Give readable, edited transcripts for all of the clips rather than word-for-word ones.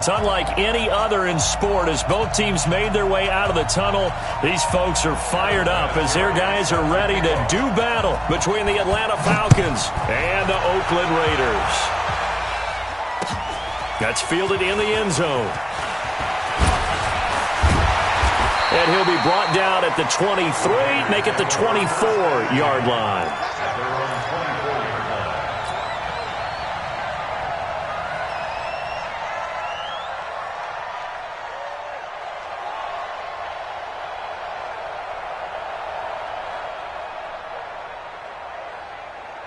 It's unlike any other in sport. As both teams made their way out of the tunnel, these folks are fired up as their guys are ready to do battle between the Atlanta Falcons and the Oakland Raiders. That's fielded in the end zone. And he'll be brought down at the 23, make it the 24-yard line.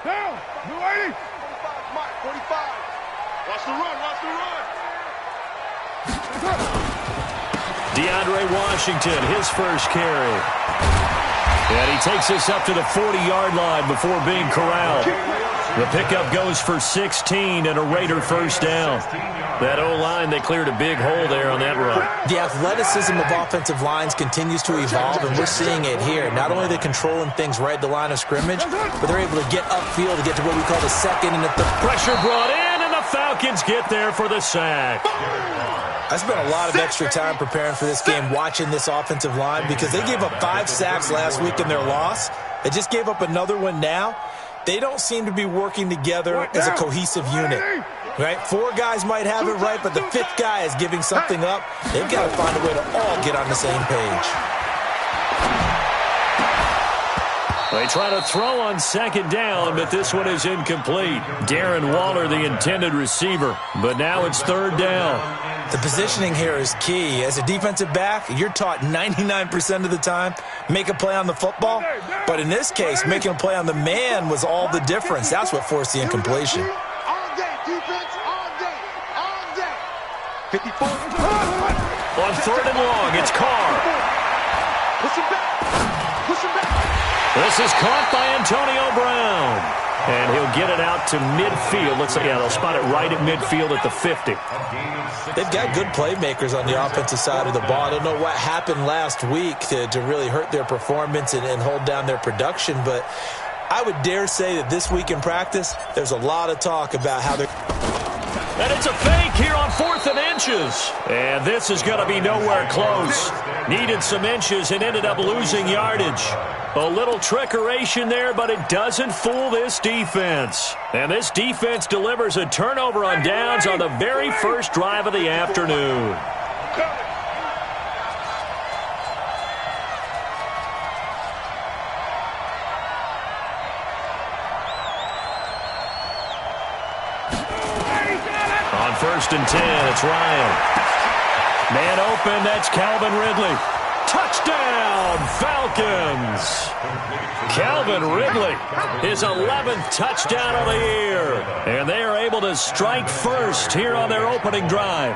Down! New 80! 45, Mike, 45. Watch the run, watch the run. DeAndre Washington, his first carry. And he takes this up to the 40-yard line before being corralled. The pickup goes for 16 and a Raider first down. That O-line, they cleared a big hole there on that run. The athleticism of offensive lines continues to evolve, and we're seeing it here. Not only are they controlling things right at the line of scrimmage, but they're able to get upfield to get to what we call the second and the third. Pressure brought in, and the Falcons get there for the sack. I spent a lot of extra time preparing for this game, watching this offensive line, because they gave up 5 sacks last week in their loss. They just gave up another one now. They don't seem to be working together as a cohesive unit. Right? 4 guys might have it right, but the 5th guy is giving something up. They've got to find a way to all get on the same page. They try to throw on second down, but this one is incomplete. Darren Waller, the intended receiver, but now it's third down. The positioning here is key. As a defensive back, you're taught 99% of the time, make a play on the football. But in this case, making a play on the man was all the difference. That's what forced the incompletion. All day, defense, all day, all day. 54. On third and long, it's Carr. Push him back. Push him back. This is caught by Antonio Brown. And he'll get it out to midfield. They'll spot it right at midfield at the 50. They've got good playmakers on the offensive side of the ball. I don't know what happened last week to really hurt their performance and hold down their production, but I would dare say that this week in practice, there's a lot of talk about how they're... And it's a fake here on 4th and inches. And this is going to be nowhere close. Needed some inches and ended up losing yardage. A little trickeration there, but it doesn't fool this defense. And this defense delivers a turnover on downs on the very first drive of the afternoon. On 1st and 10, it's Ryan. Man open, that's Calvin Ridley. Touchdown, Falcons! Calvin Ridley, his 11th touchdown of the year. And they are able to strike first here on their opening drive.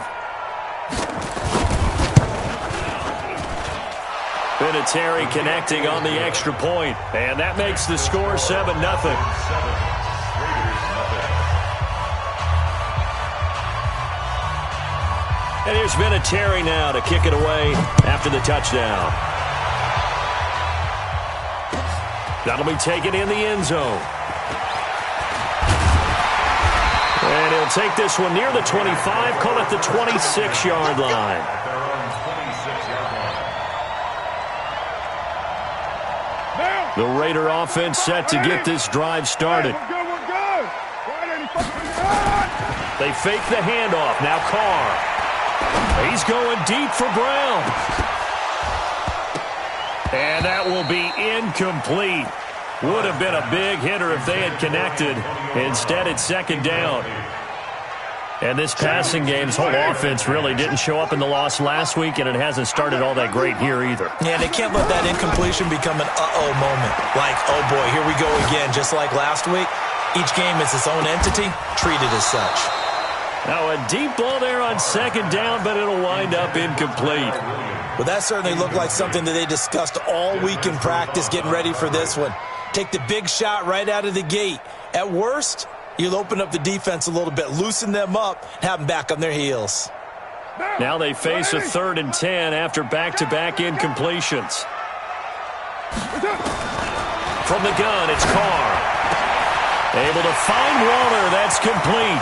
Vinatieri connecting on the extra point. And that makes the score 7-0. And here's Vinatieri now to kick it away after the touchdown. That'll be taken in the end zone. And he'll take this one near the 25, call it the 26-yard line. The Raider offense set to get this drive started. They fake the handoff. Now Carr. He's going deep for Brown. And that will be incomplete. Would have been a big hitter if they had connected. Instead, it's second down. And this passing game's whole offense really didn't show up in the loss last week, and it hasn't started all that great here either. Yeah, they can't let that incompletion become an uh-oh moment. Like, oh boy, here we go again. Just like last week, each game is its own entity, treated as such. Now a deep ball there on second down, but it'll wind up incomplete. Well, that certainly looked like something that they discussed all week in practice, getting ready for this one. Take the big shot right out of the gate. At worst, you'll open up the defense a little bit, loosen them up, and have them back on their heels. Now they face a 3rd and 10 after back-to-back incompletions. From the gun, it's Carr. Able to find Waller. That's complete.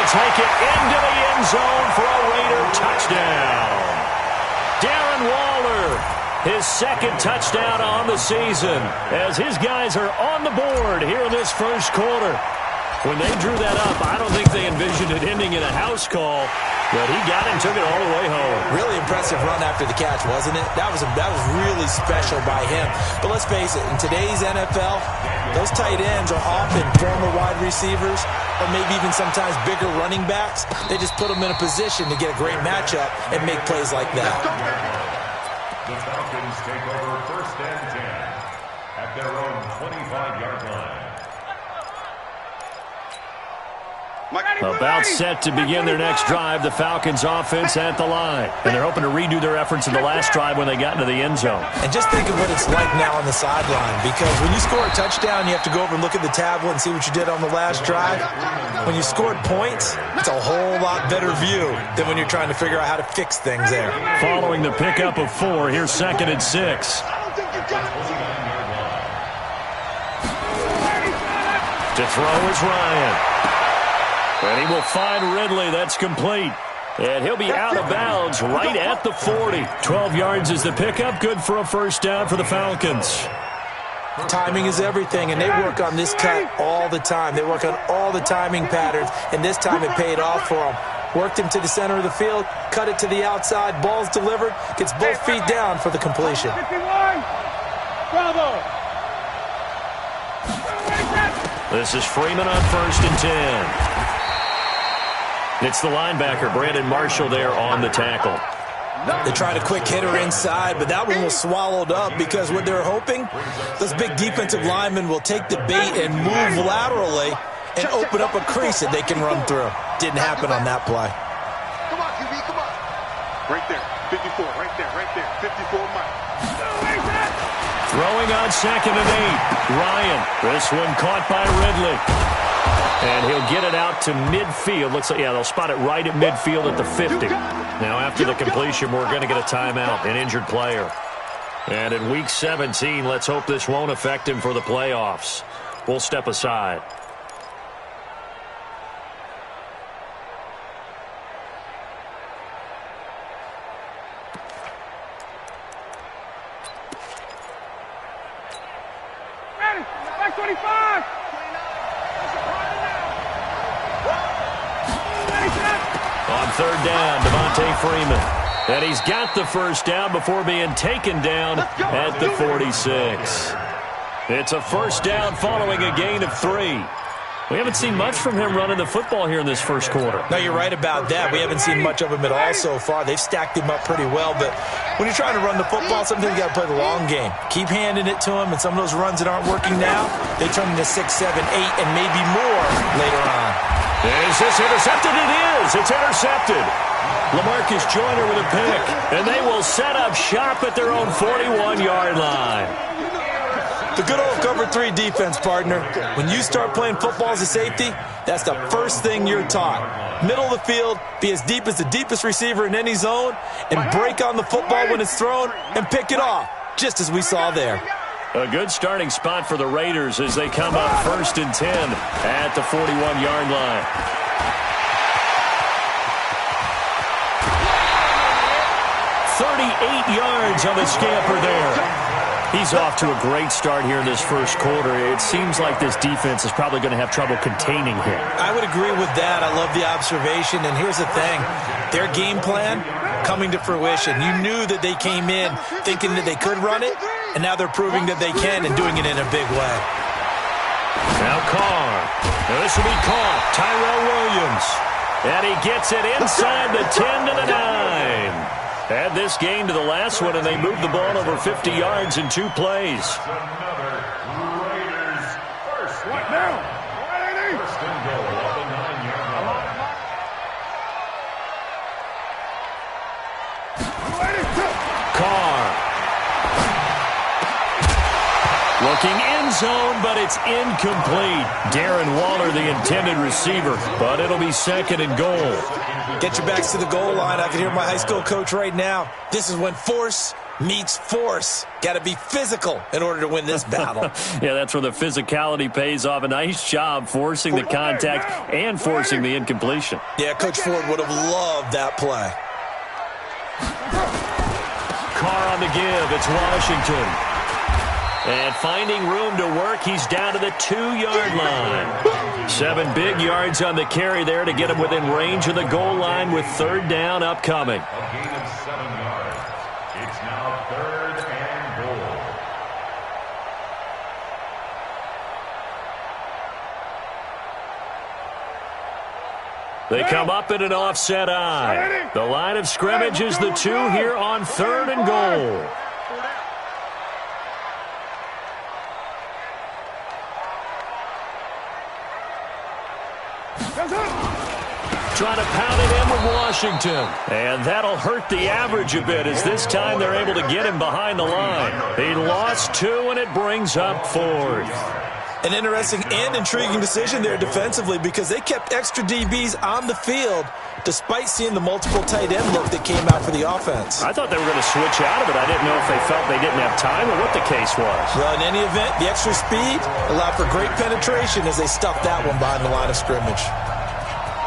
take it into the end zone for a Raider touchdown. Darren Waller, his second touchdown on the season, as his guys are on the board here in this first quarter. When they drew that up, I don't think they envisioned it ending in a house call, but he got it and took it all the way home. Really impressive run after the catch, wasn't it? That was really special by him. But let's face it, in today's NFL, those tight ends are often former wide receivers or maybe even sometimes bigger running backs. They just put them in a position to get a great matchup and make plays like that. The Falcons take over 1st and 10 at their own 25-yard line. About set to begin their next drive, the Falcons offense at the line. And they're hoping to redo their efforts in the last drive when they got into the end zone. And just think of what it's like now on the sideline, because when you score a touchdown, you have to go over and look at the tablet and see what you did on the last drive. When you scored points, it's a whole lot better view than when you're trying to figure out how to fix things there. Following the pickup of 4, here's 2nd and 6. To throw is Ryan. And he will find Ridley. That's complete. And he'll be out of bounds right at the 40. 12 yards is the pickup. Good for a first down for the Falcons. Timing is everything, and they work on this cut all the time. They work on all the timing patterns, and this time it paid off for them. Worked him to the center of the field, cut it to the outside, ball's delivered, gets both feet down for the completion. Bravo! This is Freeman on 1st and 10. It's the linebacker, Brandon Marshall, there on the tackle. They tried a quick hitter inside, but that one was swallowed up because what they're hoping, those big defensive linemen will take the bait and move laterally and open up a crease that they can run through. Didn't happen on that play. Come on, QB, come on. Right there, 54, right there, 54 Mike. Throwing on 2nd and 8. Ryan, this one caught by Ridley. And he'll get it out to midfield. Looks like, yeah, they'll spot it right at midfield at the 50. Now, after the completion, we're going to get a timeout, an injured player. And in Week 17, let's hope this won't affect him for the playoffs. We'll step aside. Ready, back 25! On 3rd down, Devontae Freeman. And he's got the first down before being taken down at the 46. It's a first down following a gain of 3. We haven't seen much from him running the football here in this first quarter. No, you're right about that. We haven't seen much of him at all so far. They've stacked him up pretty well, but when you're trying to run the football, sometimes you got to play the long game. Keep handing it to him, and some of those runs that aren't working now, they turn into 6, 7, 8, and maybe more later on. Is this intercepted? It is. It's intercepted. LaMarcus Joyner with a pick, and they will set up shop at their own 41-yard line. The good old cover 3 defense, partner. When you start playing football as a safety, that's the first thing you're taught. Middle of the field, be as deep as the deepest receiver in any zone, and break on the football when it's thrown and pick it off, just as we saw there. A good starting spot for the Raiders as they come up 1st and 10 at the 41-yard line. "38 yards on the scamper there. He's off to a great start here in this first quarter. It seems like this defense is probably going to have trouble containing him. I would agree with that. I love the observation. And here's the thing. Their game plan coming to fruition. You knew that they came in thinking that they could run it, and now they're proving that they can and doing it in a big way. Now Carr. Now this will be caught. Tyrell Williams. And he gets it inside the 10 to the 9. Add this game to the last one, and they moved the ball over 50 yards in 2 plays. Another Raiders first What now? First and goal at the 9-yard line. Carr. Looking end zone, but it's incomplete. Darren Waller, the intended receiver, but it'll be 2nd and goal. Get your backs to the goal line. I can hear my high school coach right now. This is when force meets force. Got to be physical in order to win this battle. Yeah, that's where the physicality pays off. A nice job forcing the contact and forcing the incompletion. Yeah, Coach Ford would have loved that play. Carr on the give. It's Washington. And finding room to work, he's down to the 2-yard line. 7 big yards on the carry there to get him within range of the goal line with 3rd down upcoming. A gain of 7 yards. It's now 3rd and goal. They come up in an offset eye. The line of scrimmage is the 2 here on 3rd and goal. Trying to pound it in with Washington. And that'll hurt the average a bit as this time they're able to get him behind the line. He lost 2, and it brings up 4th. An interesting and intriguing decision there defensively because they kept extra DBs on the field despite seeing the multiple tight end look that came out for the offense. I thought they were going to switch out of it. I didn't know if they felt they didn't have time or what the case was. Well, in any event, the extra speed allowed for great penetration as they stuffed that one behind the line of scrimmage.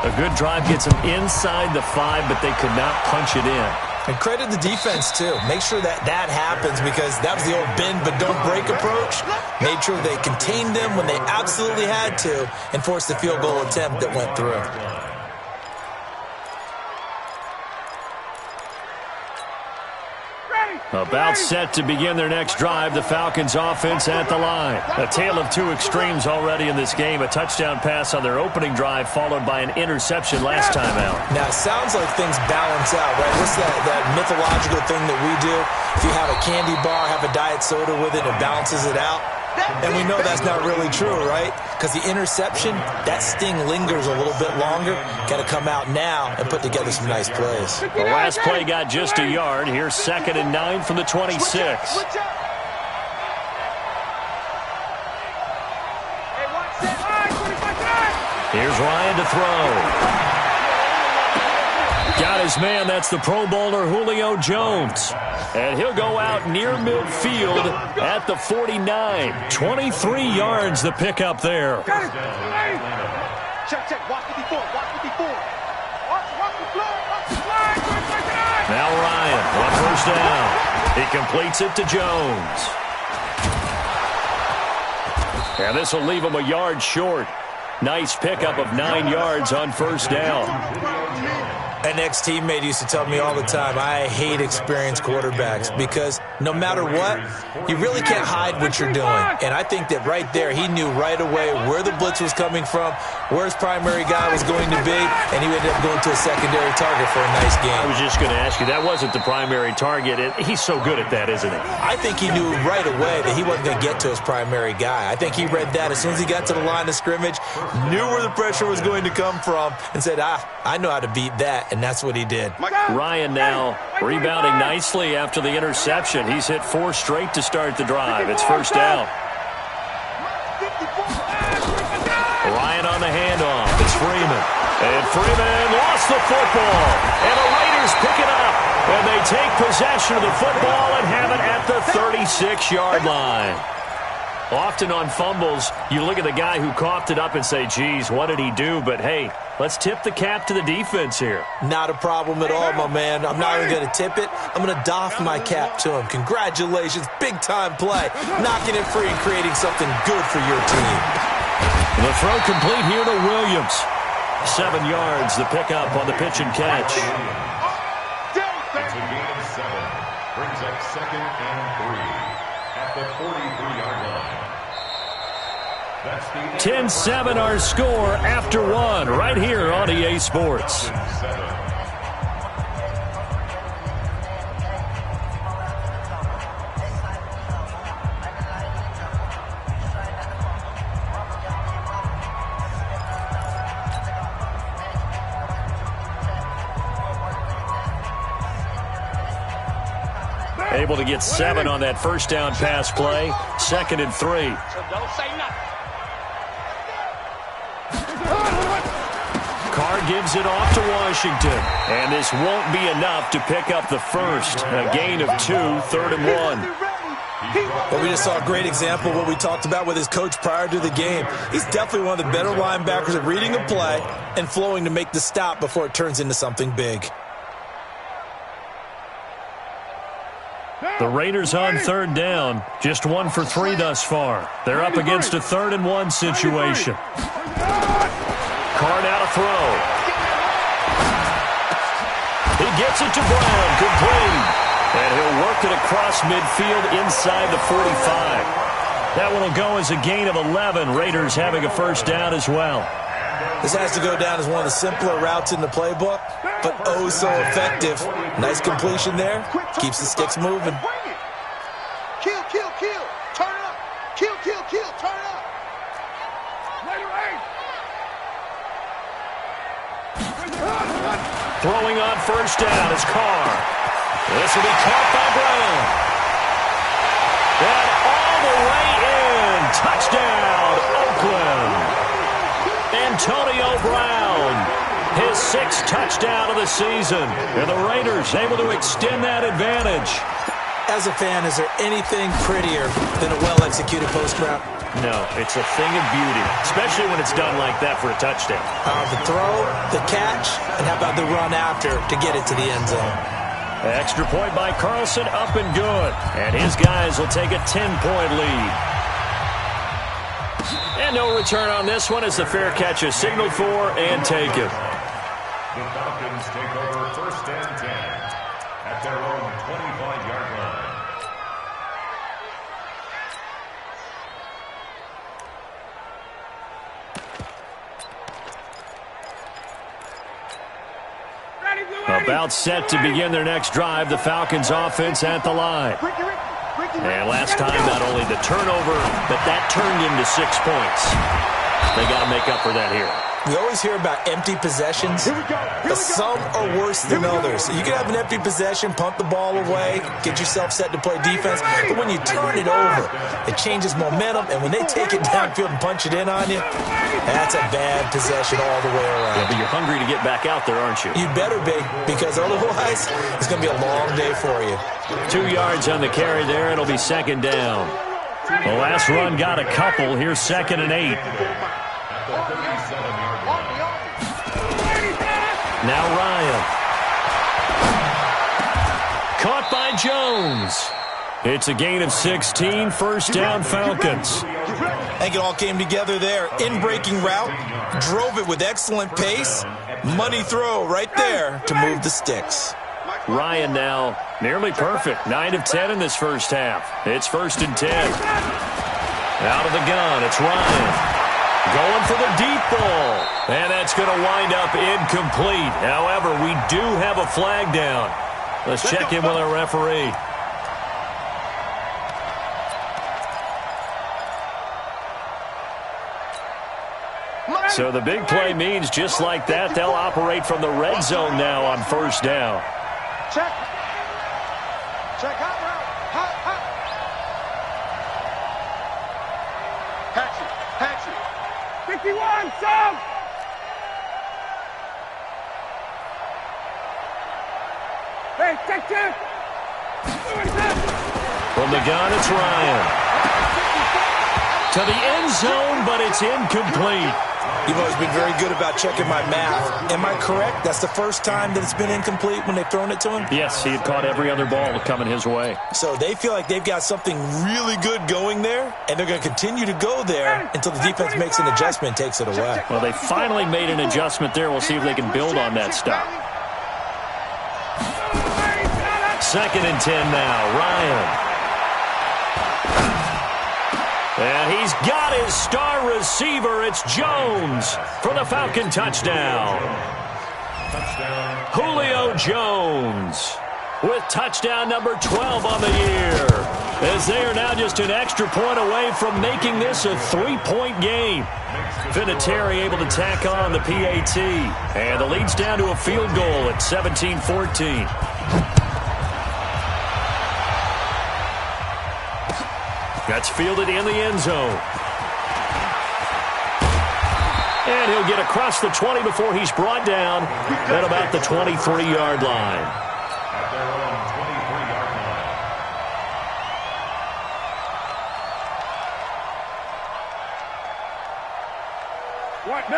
A good drive gets them inside the 5, but they could not punch it in. And credit the defense, too. Make sure that happens because that was the old bend but don't break approach. Made sure they contained them when they absolutely had to and forced the field goal attempt that went through. About set to begin their next drive, the Falcons offense at the line. A tale of 2 extremes already in this game. A touchdown pass on their opening drive followed by an interception last time out. Now, it sounds like things balance out, right? What's that mythological thing that we do? If you have a candy bar, have a diet soda with it, it balances it out. And we know that's not really true, right? Because the interception, that sting lingers a little bit longer. Got to come out now and put together some nice plays. The last play got just a yard. Here's 2nd and 9 from the 26. Here's Ryan to throw. Got his man. That's the Pro Bowler Julio Jones. And he'll go out near midfield at the 49. 23 yards the pickup there. Check. Watch 54. Now Ryan on 1st down. He completes it to Jones. And this will leave him a yard short. Nice pickup of 9 yards on 1st down. An ex-teammate used to tell me all the time, I hate experienced quarterbacks because no matter what, you really can't hide what you're doing. And I think that right there, he knew right away where the blitz was coming from, where his primary guy was going to be, and he ended up going to a secondary target for a nice game. I was just going to ask you, that wasn't the primary target. He's so good at that, isn't he? I think he knew right away that he wasn't going to get to his primary guy. I think he read that as soon as he got to the line of scrimmage, knew where the pressure was going to come from, and said, I know how to beat that. And that's what he did. Ryan now rebounding nicely after the interception. He's hit 4 straight to start the drive. It's 1st down. Ryan on the handoff. It's Freeman. And Freeman lost the football. And the Raiders pick it up. And they take possession of the football and have it at the 36-yard line. Often on fumbles, you look at the guy who coughed it up and say, geez, what did he do? But, hey, let's tip the cap to the defense here. Not a problem at all, my man. I'm not even going to tip it. I'm going to doff my cap to him. Congratulations. Big-time play. Knocking it free and creating something good for your team. The throw complete here to Williams. 7 yards, the pickup on the pitch and catch. It's a gain of 7. Brings up 2nd and 3 at the 43-yard line. 10-7 our score after 1 right here on EA Sports. Able to get 7 on that 1st down pass play. 2nd and 3. So don't say nothing. Carr gives it off to Washington. And this won't be enough to pick up the first. A gain of 2, 3rd and 1. Well, we just saw a great example of what we talked about with his coach prior to the game. He's definitely one of the better linebackers at reading a play and flowing to make the stop before it turns into something big. The Raiders on 3rd down. Just 1 for 3 thus far. They're up against a 3rd and 1 situation. Carr now to throw. He gets it to Brown. Complete. And he'll work it across midfield inside the 45. That one will go as a gain of 11. Raiders having a first down as well. This has to go down as one of the simpler routes in the playbook, but oh so effective. Nice completion there. Keeps the sticks moving. Kill, kill, kill. Turn up. Kill, kill, kill. Turn up. Throwing on first down is Carr. This will be caught by Brown. And all the way in. Touchdown, Oakland. Antonio Brown, his 6th touchdown of the season. And the Raiders able to extend that advantage. As a fan, is there anything prettier than a well-executed post route? No, it's a thing of beauty, especially when it's done like that for a touchdown. The throw, the catch, and how about the run after to get it to the end zone? Extra point by Carlson, up and good. And his guys will take a 10-point lead. And no return on this one as the fair catch is signaled for and taken. The Falcons take over 1st and 10 at their own 25-yard line. About set to begin their next drive, the Falcons offense at the line. And last time, not only the turnover, but that turned into 6 points. They got to make up for that here. We always hear about empty possessions, but some are worse than others. You can have an empty possession, punt the ball away, get yourself set to play defense, but when you turn it over, it changes momentum, and when they take it downfield and punch it in on you, that's a bad possession all the way around. Yeah, but you're hungry to get back out there, aren't you? You better be, because otherwise, it's going to be a long day for you. 2 yards on the carry there. It'll be 2nd down. The last run got a couple. Here's 2nd and 8. Now Ryan. Caught by Jones. It's a gain of 16. First down, Falcons. I think it all came together there. In-breaking route. Drove it with excellent pace. Money throw right there to move the sticks. Ryan now nearly perfect. 9 of 10 in this first half. It's 1st and 10. Out of the gun, it's Ryan. Going for the deep ball. And that's going to wind up incomplete. However, we do have a flag down. Let's check in with our referee. So the big play means just like that, they'll operate from the red zone now on first down. Check. Check out route. Hot, hot. Patch it. 51, Sam. Hey, check. From the gun, it's Ryan. To the end zone, but it's incomplete. You've always been very good about checking my math. Am I correct? That's the first time that it's been incomplete when they've thrown it to him? Yes, he had caught every other ball coming his way. So they feel like they've got something really good going there, and they're going to continue to go there until the defense makes an adjustment and takes it away. Well, they finally made an adjustment there. We'll see if they can build on that stop. 2nd and 10 now. Ryan. And he's got his star receiver. It's Jones for the Falcon touchdown. Julio Jones with touchdown number 12 on the year. As they are now just an extra point away from making this a 3-point game. Vinatieri able to tack on the PAT. And the lead's down to a field goal at 17-14. That's fielded in the end zone. And he'll get across the 20 before he's brought down at about the 23-yard line. At their own 23-yard line.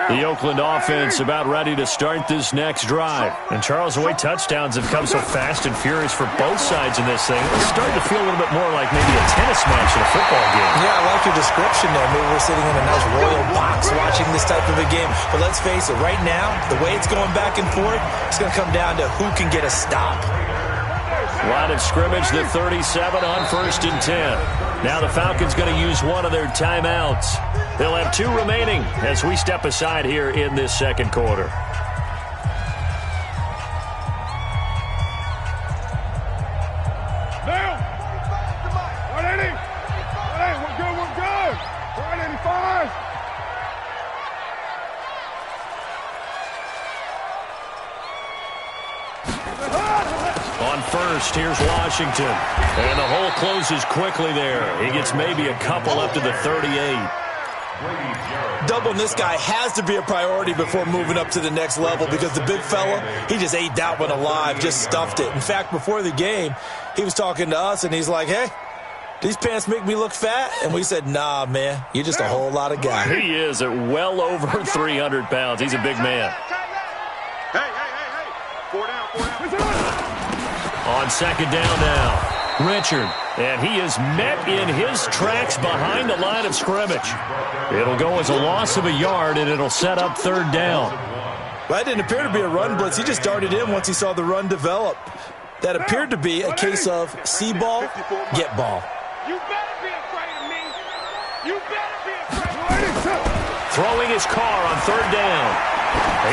The Oakland offense about ready to start this next drive. And Charles, the way touchdowns have come so fast and furious for both sides in this thing, it's starting to feel a little bit more like maybe a tennis match in a football game. Yeah, I like your description there. Maybe we're sitting in a nice royal box watching this type of a game. But let's face it, right now, the way it's going back and forth, it's going to come down to who can get a stop. Line of scrimmage, the 37 on 1st and 10. Now the Falcons going to use one of their timeouts. They'll have 2 remaining as we step aside here in this second quarter. Now! 180! 180, we're good, we're good! 185! On first, here's Washington. And the hole closes quickly there. He gets maybe a couple up to the 38. Doubling this guy has to be a priority before moving up to the next level because the big fella, he just ate that one alive, just stuffed it. In fact, before the game, he was talking to us, and he's like, hey, these pants make me look fat? And we said, nah, man, you're just a whole lot of guy. He is at well over 300 pounds. He's a big man. Hey! 4 down, 4 down. On second down now, Richard. And he is met in his tracks behind the line of scrimmage. It'll go as a loss of a yard, and it'll set up 3rd down. Well, that didn't appear to be a run blitz. He just darted in once he saw the run develop. That appeared to be a case of see ball, get ball. You better be afraid of me. You better be afraid of me. Throwing his car on 3rd down.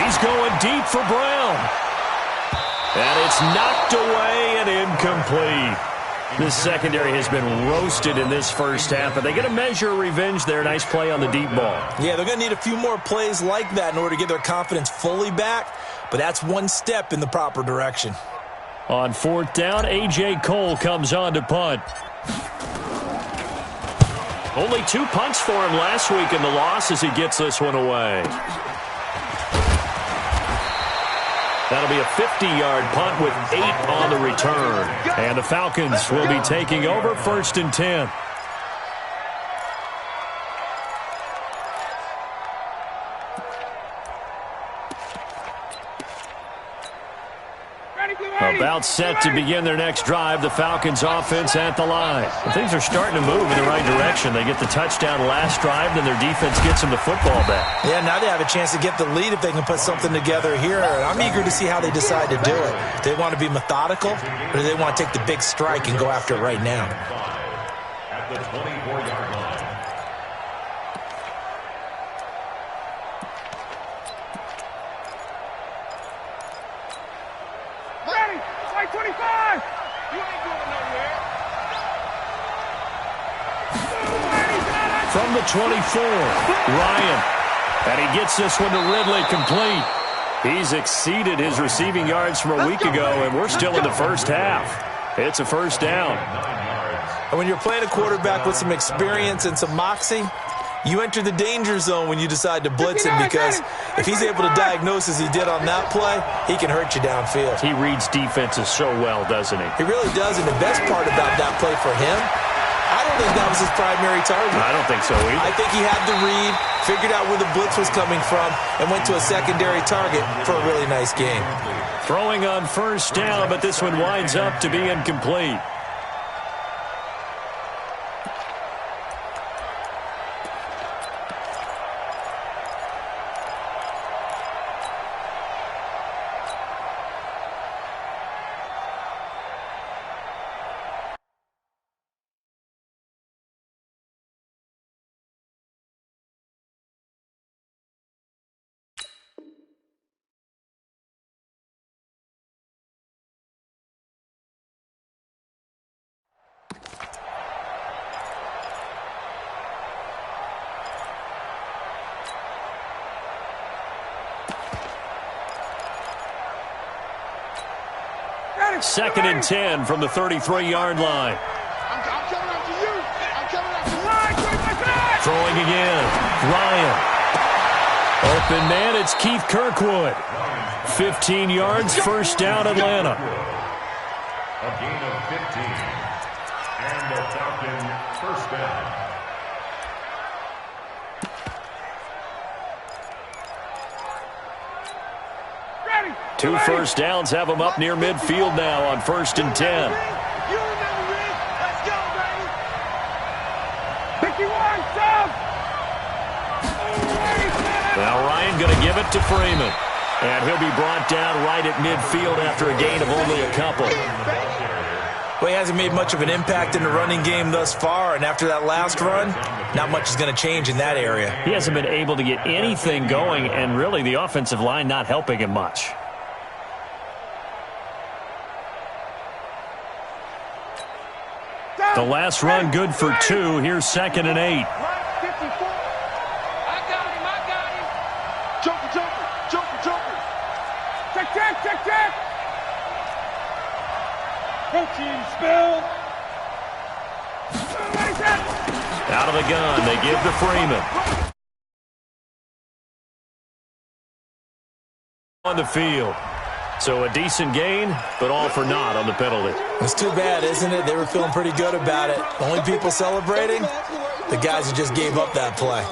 He's going deep for Brown. And it's knocked away and incomplete. This secondary has been roasted in this first half, but they get a measure of revenge there. Nice play on the deep ball. Yeah, they're going to need a few more plays like that in order to get their confidence fully back, but that's one step in the proper direction. On 4th down, A.J. Cole comes on to punt. Only 2 punts for him last week in the loss as he gets this one away. That'll be a 50-yard punt with 8 on the return. And the Falcons will be taking over 1st and 10. About set to begin their next drive. The Falcons offense at the line. And things are starting to move in the right direction. They get the touchdown last drive, then their defense gets them the football back. Yeah, now they have a chance to get the lead if they can put something together here. And I'm eager to see how they decide to do it. Do they want to be methodical, or do they want to take the big strike and go after it right now? At the 24-yard line. Ready! Like 25! You ain't going nowhere. From the 24, Ryan. And he gets this one to Ridley complete. He's exceeded his receiving yards from a week ago, and we're still in the first half. It's a 1st down. And when you're playing a quarterback with some experience and some moxie, you enter the danger zone when you decide to blitz him, because if he's able to diagnose as he did on that play, he can hurt you downfield. He reads defenses so well, doesn't he? He really does, and the best part about that play for him, I don't think that was his primary target. I don't think so either. I think he had to read, figured out where the blitz was coming from, and went to a secondary target for a really nice game. Throwing on 1st down, but this one winds up to be incomplete. Second and 10 from the 33-yard line. I'm coming after you. I'm coming after you. Throwing again. Ryan. Open man, it's Keith Kirkwood. 15 yards, first down, Atlanta. A gain of 15. And the Falcons first down. Two first downs have them up near midfield now on 1st and 10. Now Ryan going to give it to Freeman. And he'll be brought down right at midfield after a gain of only a couple. Well, he hasn't made much of an impact in the running game thus far, and after that last run, not much is going to change in that area. He hasn't been able to get anything going, and really the offensive line not helping him much. The last run good for 2. Here's 2nd and 8. Check. Spill. Out of the gun, they give to Freeman. On the field. So a decent gain, but all for naught on the penalty. It's too bad, isn't it? They were feeling pretty good about it. Only people celebrating? The guys who just gave up that play.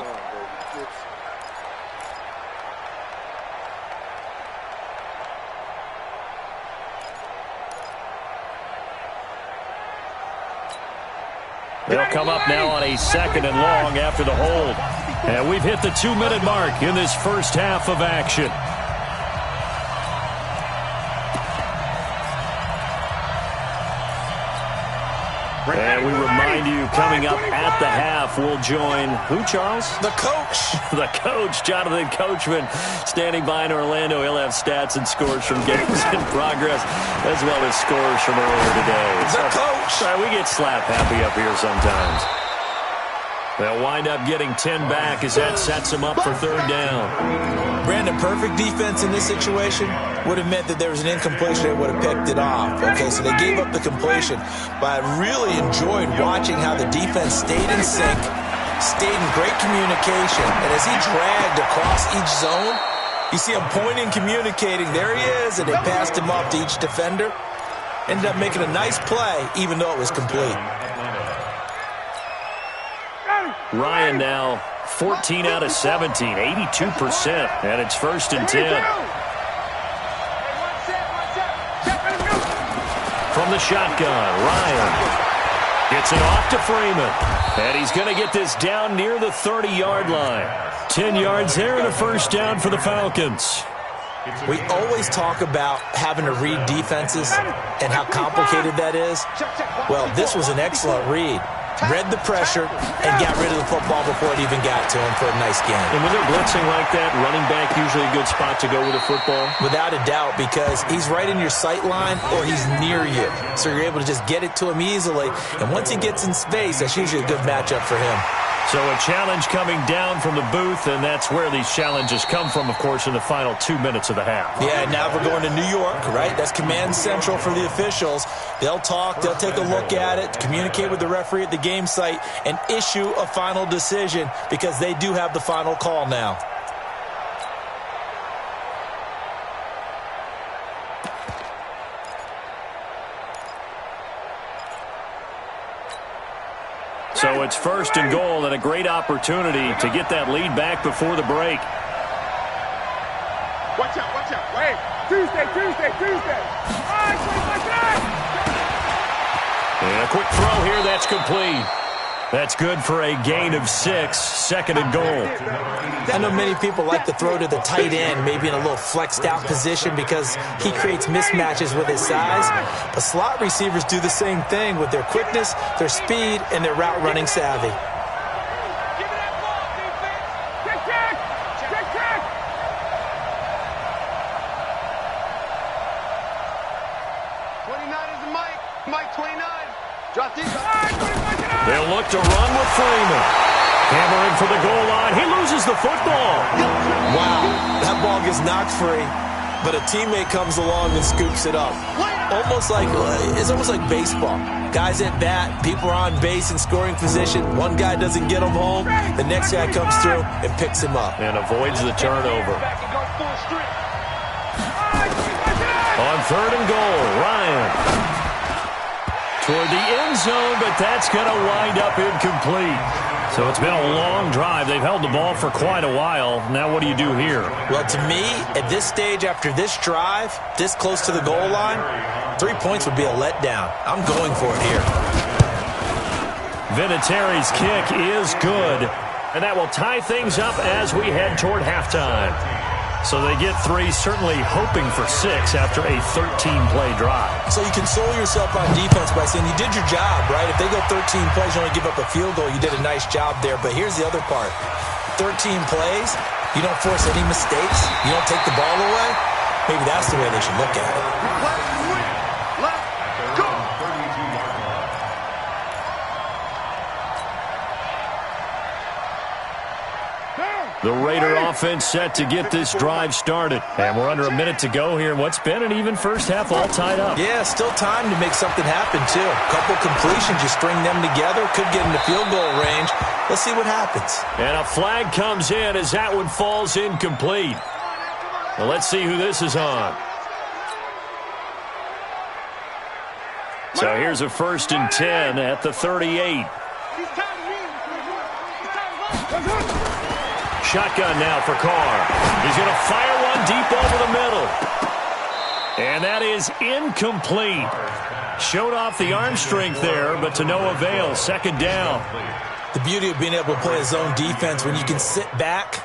They'll come up now on a 2nd and long after the hold. And we've hit the 2-minute mark in this first half of action. And we remind you, coming up at the half, we'll join who, Charles? The coach. The coach, Jonathan Coachman, standing by in Orlando. He'll have stats and scores from games in progress, as well as scores from earlier today. The coach. Sorry, we get slap happy up here sometimes. They'll wind up getting 10 back as that sets them up for 3rd down. Brandon, perfect defense in this situation would have meant that there was an incompletion. They would have picked it off. Okay, so they gave up the completion. But I really enjoyed watching how the defense stayed in sync, stayed in great communication. And as he dragged across each zone, you see him pointing, communicating. There he is, and they passed him off to each defender. Ended up making a nice play, even though it was complete. Ryan now 14 out of 17, 82%, and it's 1st and 10. From the shotgun, Ryan gets it off to Freeman, and he's going to get this down near the 30-yard line. 10 yards there and a first down for the Falcons. We always talk about having to read defenses and how complicated that is. Well, this was an excellent read. Read the pressure and got rid of the football before it even got to him for a nice gain. And when they're blitzing like that, running back usually a good spot to go with a football? Without a doubt, because he's right in your sight line or he's near you. So you're able to just get it to him easily. And once he gets in space, that's usually a good matchup for him. So a challenge coming down from the booth, and that's where these challenges come from, of course, in the final 2 minutes of the half. Yeah, now we're going to New York, right? That's command central for the officials. They'll talk, they'll take a look at it, communicate with the referee at the game site, and issue a final decision because they do have the final call now. So it's 1st and goal and a great opportunity to get that lead back before the break. Watch out. Wait. Tuesday. And a quick throw here, that's complete. That's good for a gain of 6, 2nd and goal. I know many people like to throw to the tight end, maybe in a little flexed out position because he creates mismatches with his size. But slot receivers do the same thing with their quickness, their speed, and their route running savvy. They'll look to run with Freeman. Hammering for the goal line. He loses the football. Wow, that ball gets knocked free. but a teammate comes along and scoops it up. It's almost like baseball. Guys at bat, people are on base in scoring position. One guy doesn't get him home. The next guy comes through and picks him up. And avoids the turnover. On 3rd and goal, Ryan. Toward the end zone, but that's going to wind up incomplete. So it's been a long drive. They've held the ball for quite a while. Now what do you do here? Well, to me, at this stage, after this drive, this close to the goal line, 3 points would be a letdown. I'm going for it here. Vinatieri's kick is good. And that will tie things up as we head toward halftime. So they get 3, certainly hoping for 6 after a 13-play drive. So you console yourself on defense by saying you did your job, right? If they go 13 plays, you only give up a field goal, you did a nice job there. But here's the other part. 13 plays, you don't force any mistakes, you don't take the ball away. Maybe that's the way they should look at it. The Raider offense set to get this drive started. And we're under a minute to go here in what's been an even first half, all tied up. Yeah, still time to make something happen, too. A couple completions, you string them together, could get into field goal range. Let's see what happens. And a flag comes in as that one falls incomplete. Well, let's see who this is on. So here's a 1st and 10 at the 38. Shotgun now for Carr. He's going to fire one deep over the middle. And that is incomplete. Showed off the arm strength there, but to no avail. 2nd down. The beauty of being able to play a zone defense when you can sit back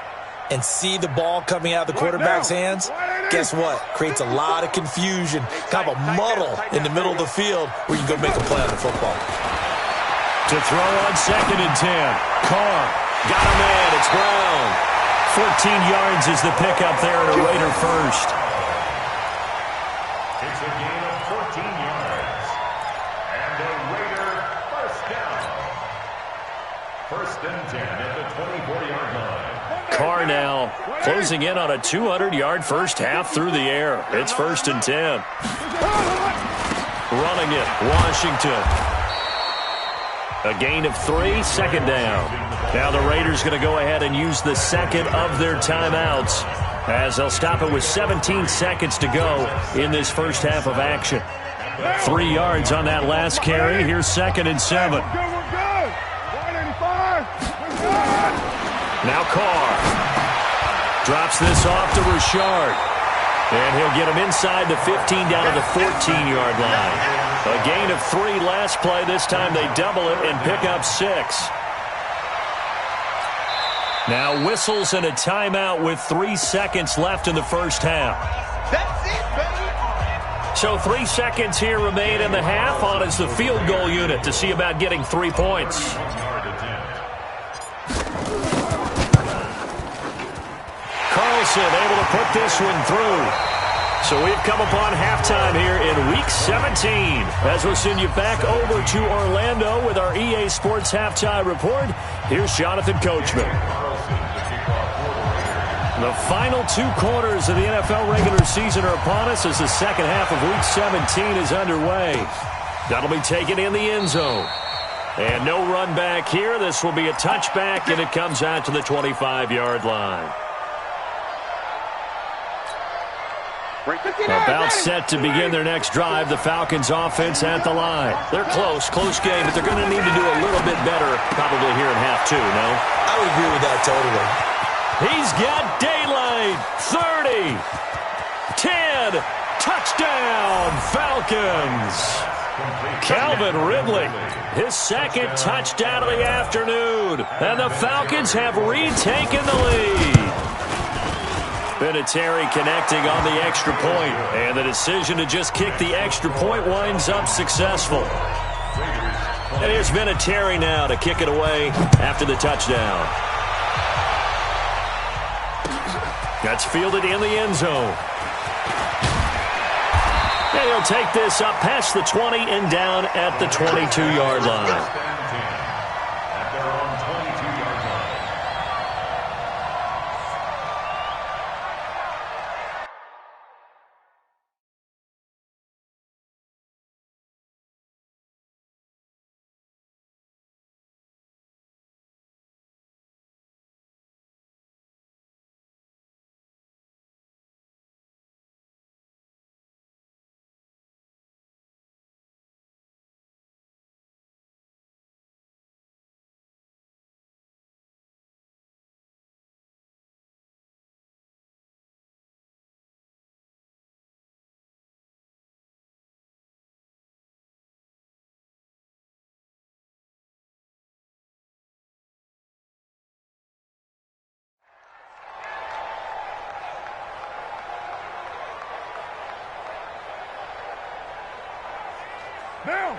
and see the ball coming out of the quarterback's hands, guess what? Creates a lot of confusion, kind of a muddle in the middle of the field where you can go make a play on the football. To throw on 2nd and 10. Carr. Got a man. It's Brown. 14 yards is the pickup there at a Raider first. It's a gain of 14 yards. And a Raider first down. 1st and 10 at the 24-yard line. Carr now closing in on a 200-yard first half through the air. It's 1st and 10. Running it, Washington. A gain of 3, 2nd down. Now the Raiders going to go ahead and use the second of their timeouts as they'll stop it with 17 seconds to go in this first half of action. 3 yards on that last carry. Here's 2nd and 7. Now Carr drops this off to Richard. And he'll get him inside the 15 down to the 14-yard line. A gain of 3 last play. This time they double it and pick up 6. Now whistles and a timeout with 3 seconds left in the first half. That's it, baby. So 3 seconds here remain in the half on as the field goal unit to see about getting 3 points. Carlson able to put this one through. So we've come upon halftime here in Week 17 as we'll send you back over to Orlando with our EA Sports Halftime Report. Here's Jonathan Coachman. The final 2 quarters of the NFL regular season are upon us as the second half of Week 17 is underway. That'll be taken in the end zone. And no run back here. This will be a touchback, and it comes out to the 25-yard line. About set to begin their next drive. The Falcons offense at the line. They're close game, but they're going to need to do a little bit better probably here in half 2, no? I would agree with that totally. He's got daylight. 30. 10. Touchdown, Falcons. Calvin Ridley, his 2nd touchdown of the afternoon. And the Falcons have retaken the lead. Vinatieri connecting on the extra point, and the decision to just kick the extra point winds up successful. And here's Vinatieri now to kick it away after the touchdown. That's fielded in the end zone. And he'll take this up past the 20 and down at the 22-yard line.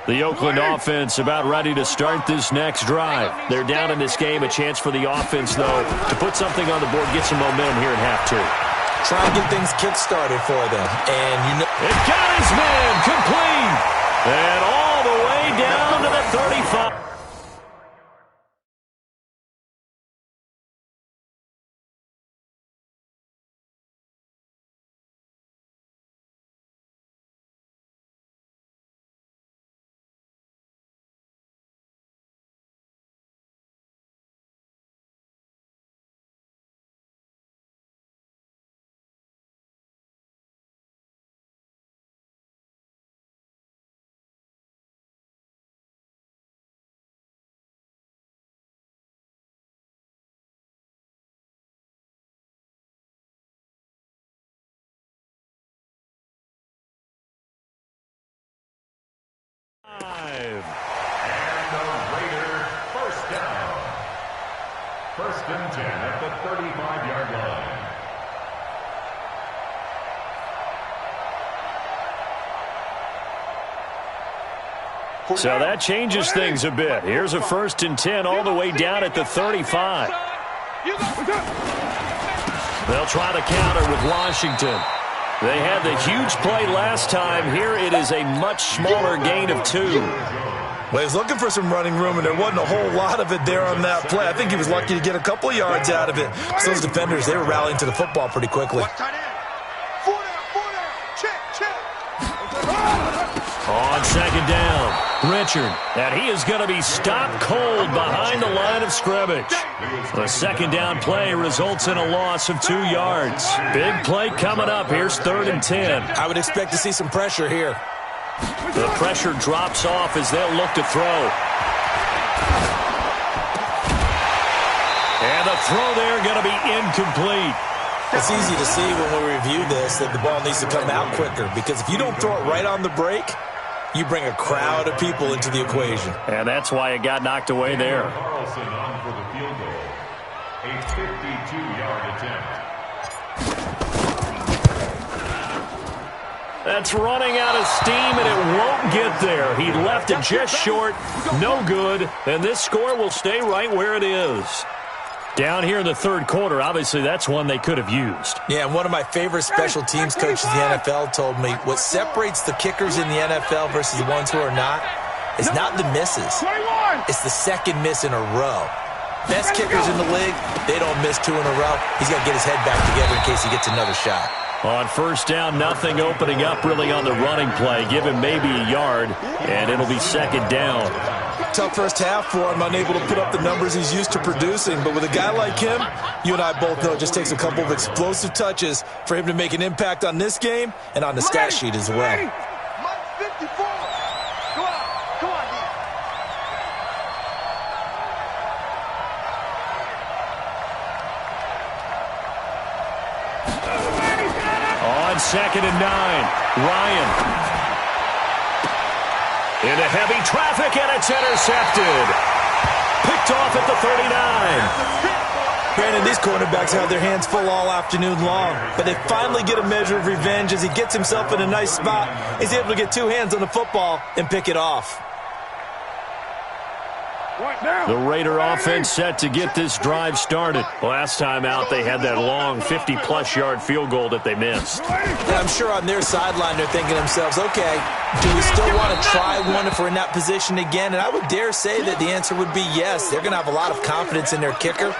The Oakland offense about ready to start this next drive. They're down in this game. A chance for the offense, though, to put something on the board, get some momentum here in half two. Try and get things kick-started for them. And you know, it got his man complete. And all the way down to the 35. And the Raiders first down. First and 10 at the 35-yard line. So that changes things a bit. Here's a first and 10 all the way down at the 35. They'll try to counter with Washington. They had the huge play last time. Here it is a much smaller gain of 2. Well, he was looking for some running room, and there wasn't a whole lot of it there on that play. I think he was lucky to get a couple of yards out of it. So those defenders, they were rallying to the football pretty quickly. On second down, Richard. And he is going to be stopped cold behind the line of scrimmage. The second down play results in a loss of 2 yards. Big play coming up. Here's third and 10. I would expect to see some pressure here. The pressure drops off as they'll look to throw. And the throw there going to be incomplete. It's easy to see when we review this that the ball needs to come out quicker, because if you don't throw it right on the break, you bring a crowd of people into the equation. And that's why it got knocked away there. Carlson on for the field goal. A 52-yard attempt. That's running out of steam, and it won't get there. He left it just short. No good. And this score will stay right where it is. Down here in the third quarter, obviously that's one they could have used. Yeah, and one of my favorite special teams coaches in the NFL told me what separates the kickers in the NFL versus the ones who are not is not the misses. It's the second miss in a row. Best kickers in the league, they don't miss 2 in a row. He's got to get his head back together in case he gets another shot. On first down, nothing opening up really on the running play. Give him maybe a yard, and it'll be second down. Tough first half for him, unable to put up the numbers he's used to producing. But with a guy like him, you and I both know it just takes a couple of explosive touches for him to make an impact on this game and on the stat sheet as well. On second and 9, Ryan. Into heavy traffic, and it's intercepted. Picked off at the 39. Granted, these quarterbacks have their hands full all afternoon long, but they finally get a measure of revenge as he gets himself in a nice spot. He's able to get 2 hands on the football and pick it off. The Raider offense set to get this drive started. Last time out, they had that long 50-plus yard field goal that they missed. And I'm sure on their sideline they're thinking to themselves, okay, do we still want to try one if we're in that position again? And I would dare say that the answer would be yes. They're going to have a lot of confidence in their kicker.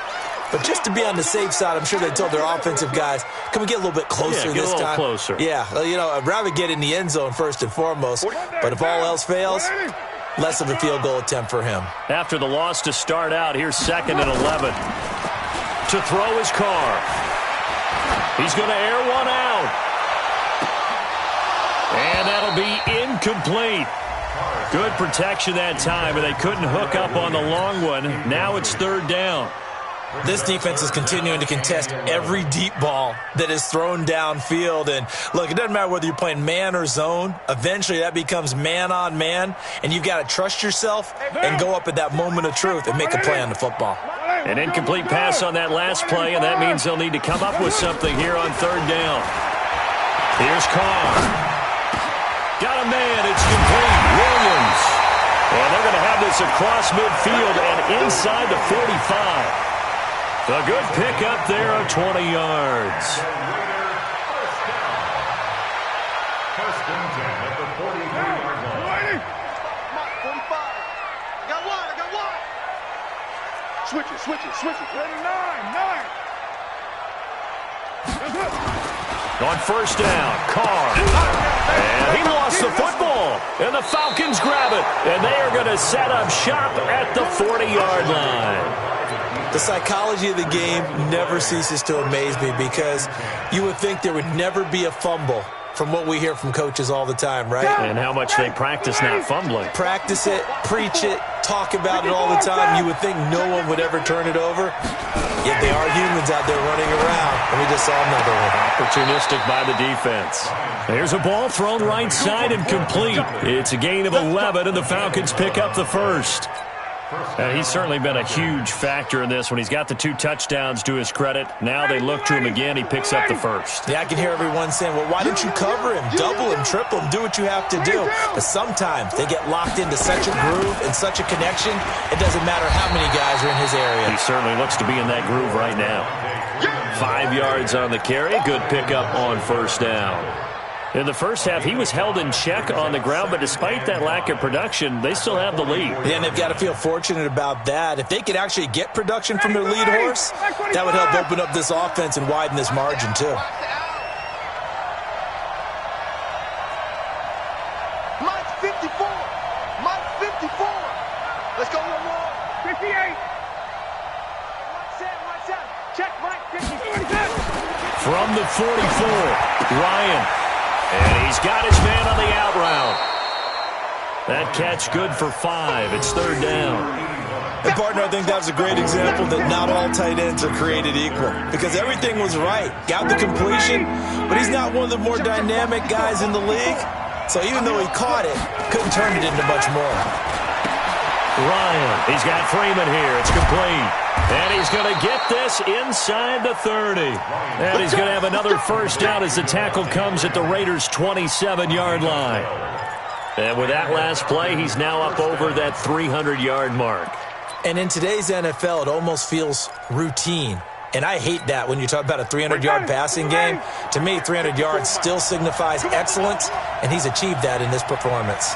But just to be on the safe side, I'm sure they told their offensive guys, can we get a little bit closer this time? Get a little closer. Yeah, you know, I'd rather get in the end zone first and foremost. But if all else fails, less of a field goal attempt for him. After the loss to start out, here's second and 11. To throw his car. He's going to air one out. And that'll be incomplete. Good protection that time, and they couldn't hook up on the long one. Now it's third down. This defense is continuing to contest every deep ball that is thrown downfield. And, look, it doesn't matter whether you're playing man or zone. Eventually that becomes man-on-man, and you've got to trust yourself and go up at that moment of truth and make a play on the football. An incomplete pass on that last play, and that means they'll need to come up with something here on third down. Here's Carr. Got a man. It's complete. Williams. And they're going to have this across midfield and inside the 45. A good pickup there of 20 yards. First and 10 at the 43-yard line. 45. I got one. Switch it. Ready, 9. On first down, Carr. And he lost the football. And the Falcons grab it. And they are going to set up shop at the 40-yard line. The psychology of the game never ceases to amaze me because you would think there would never be a fumble from what we hear from coaches all the time, right? And how much they practice not fumbling. Practice it, preach it, talk about it all the time. You would think no one would ever turn it over. Yet they are humans out there running around, and we just saw another one. Opportunistic by the defense. Here's a ball thrown right side and complete. It's a gain of 11, and the Falcons pick up the first. He's certainly been a huge factor in this when he's got the 2 touchdowns to his credit. Now they look to him again. He picks up the first. Yeah, I can hear everyone saying, well, why don't you cover him, double him, triple him, do what you have to do. But sometimes they get locked into such a groove and such a connection, it doesn't matter how many guys are in his area. He certainly looks to be in that groove right now. 5 yards on the carry. Good pickup on first down. In the first half, he was held in check on the ground, but despite that lack of production, they still have the lead. Yeah, and they've got to feel fortunate about that. If they could actually get production from their lead horse, that would help open up this offense and widen this margin, too. Mike 54. Let's go one more. 58. Watch out. Check Mike 54. From the 44, Ryan. And he's got his man on the out route. That catch good for 5. It's third down. And, partner, I think that was a great example that not all tight ends are created equal because everything was right. Got the completion, but he's not one of the more dynamic guys in the league. So even though he caught it, couldn't turn it into much more. Ryan, he's got Freeman here. It's complete. And he's going to get this inside the 30. And he's going to have another first down as the tackle comes at the Raiders' 27-yard line. And with that last play, he's now up over that 300-yard mark. And in today's NFL, it almost feels routine. And I hate that when you talk about a 300-yard passing game. To me, 300 yards still signifies excellence, and he's achieved that in this performance.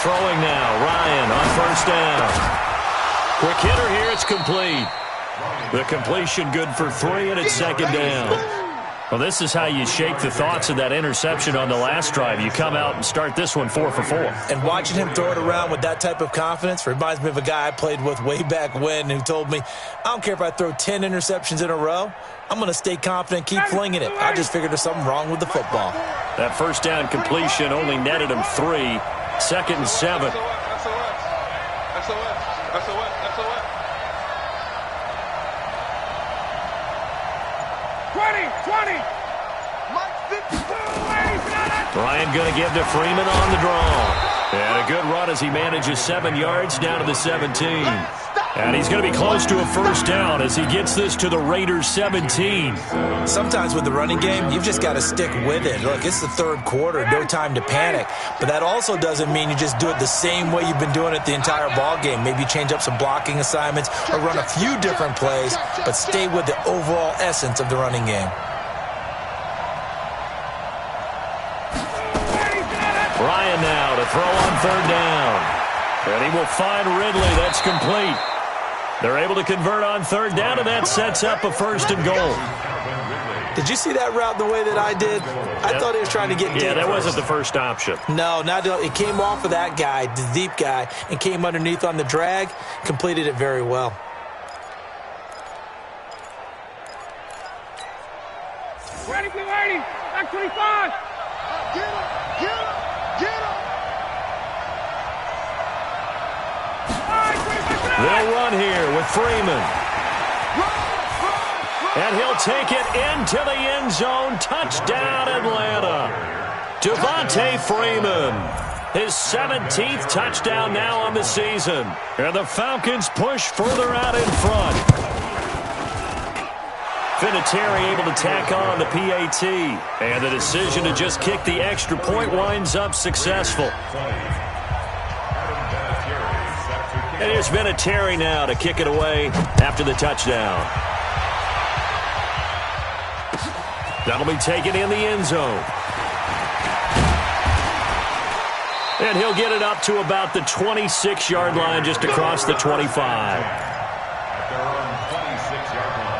Throwing now, Ryan on first down. Quick hitter here, it's complete. The completion good for 3, and it's second down. Well, this is how you shake the thoughts of that interception on the last drive. You come out and start this one 4 for 4. And watching him throw it around with that type of confidence reminds me of a guy I played with way back when who told me, I don't care if I throw 10 interceptions in a row. I'm going to stay confident, keep flinging it. I just figured there's something wrong with the football. That first down completion only netted him 3. Second and 7. SOS. 20. Mike 52. Ryan going to give to Freeman on the draw. And a good run as he manages 7 yards down to the 17. And he's going to be close to a first down as he gets this to the Raiders' 17. Sometimes with the running game, you've just got to stick with it. Look, it's the third quarter, no time to panic. But that also doesn't mean you just do it the same way you've been doing it the entire ball game. Maybe change up some blocking assignments or run a few different plays, but stay with the overall essence of the running game. Ryan now to throw on third down. And he will find Ridley. That's complete. They're able to convert on third down, and that sets up a first and goal. Did you see that route the way that I did? I thought he was trying to get deep. Yeah, that wasn't the first option. No, it came off of that guy, the deep guy, and came underneath on the drag, completed it very well. Ready, back 25. Get him. They'll run here with Freeman. And he'll take it into the end zone. Touchdown, Atlanta. Devontae Freeman. His 17th touchdown now on the season. And the Falcons push further out in front. Vinatieri able to tack on the PAT. And the decision to just kick the extra point winds up successful. And here's Vinatieri now to kick it away after the touchdown. That'll be taken in the end zone. And he'll get it up to about the 26-yard line, just across the 25. At their own 26-yard line.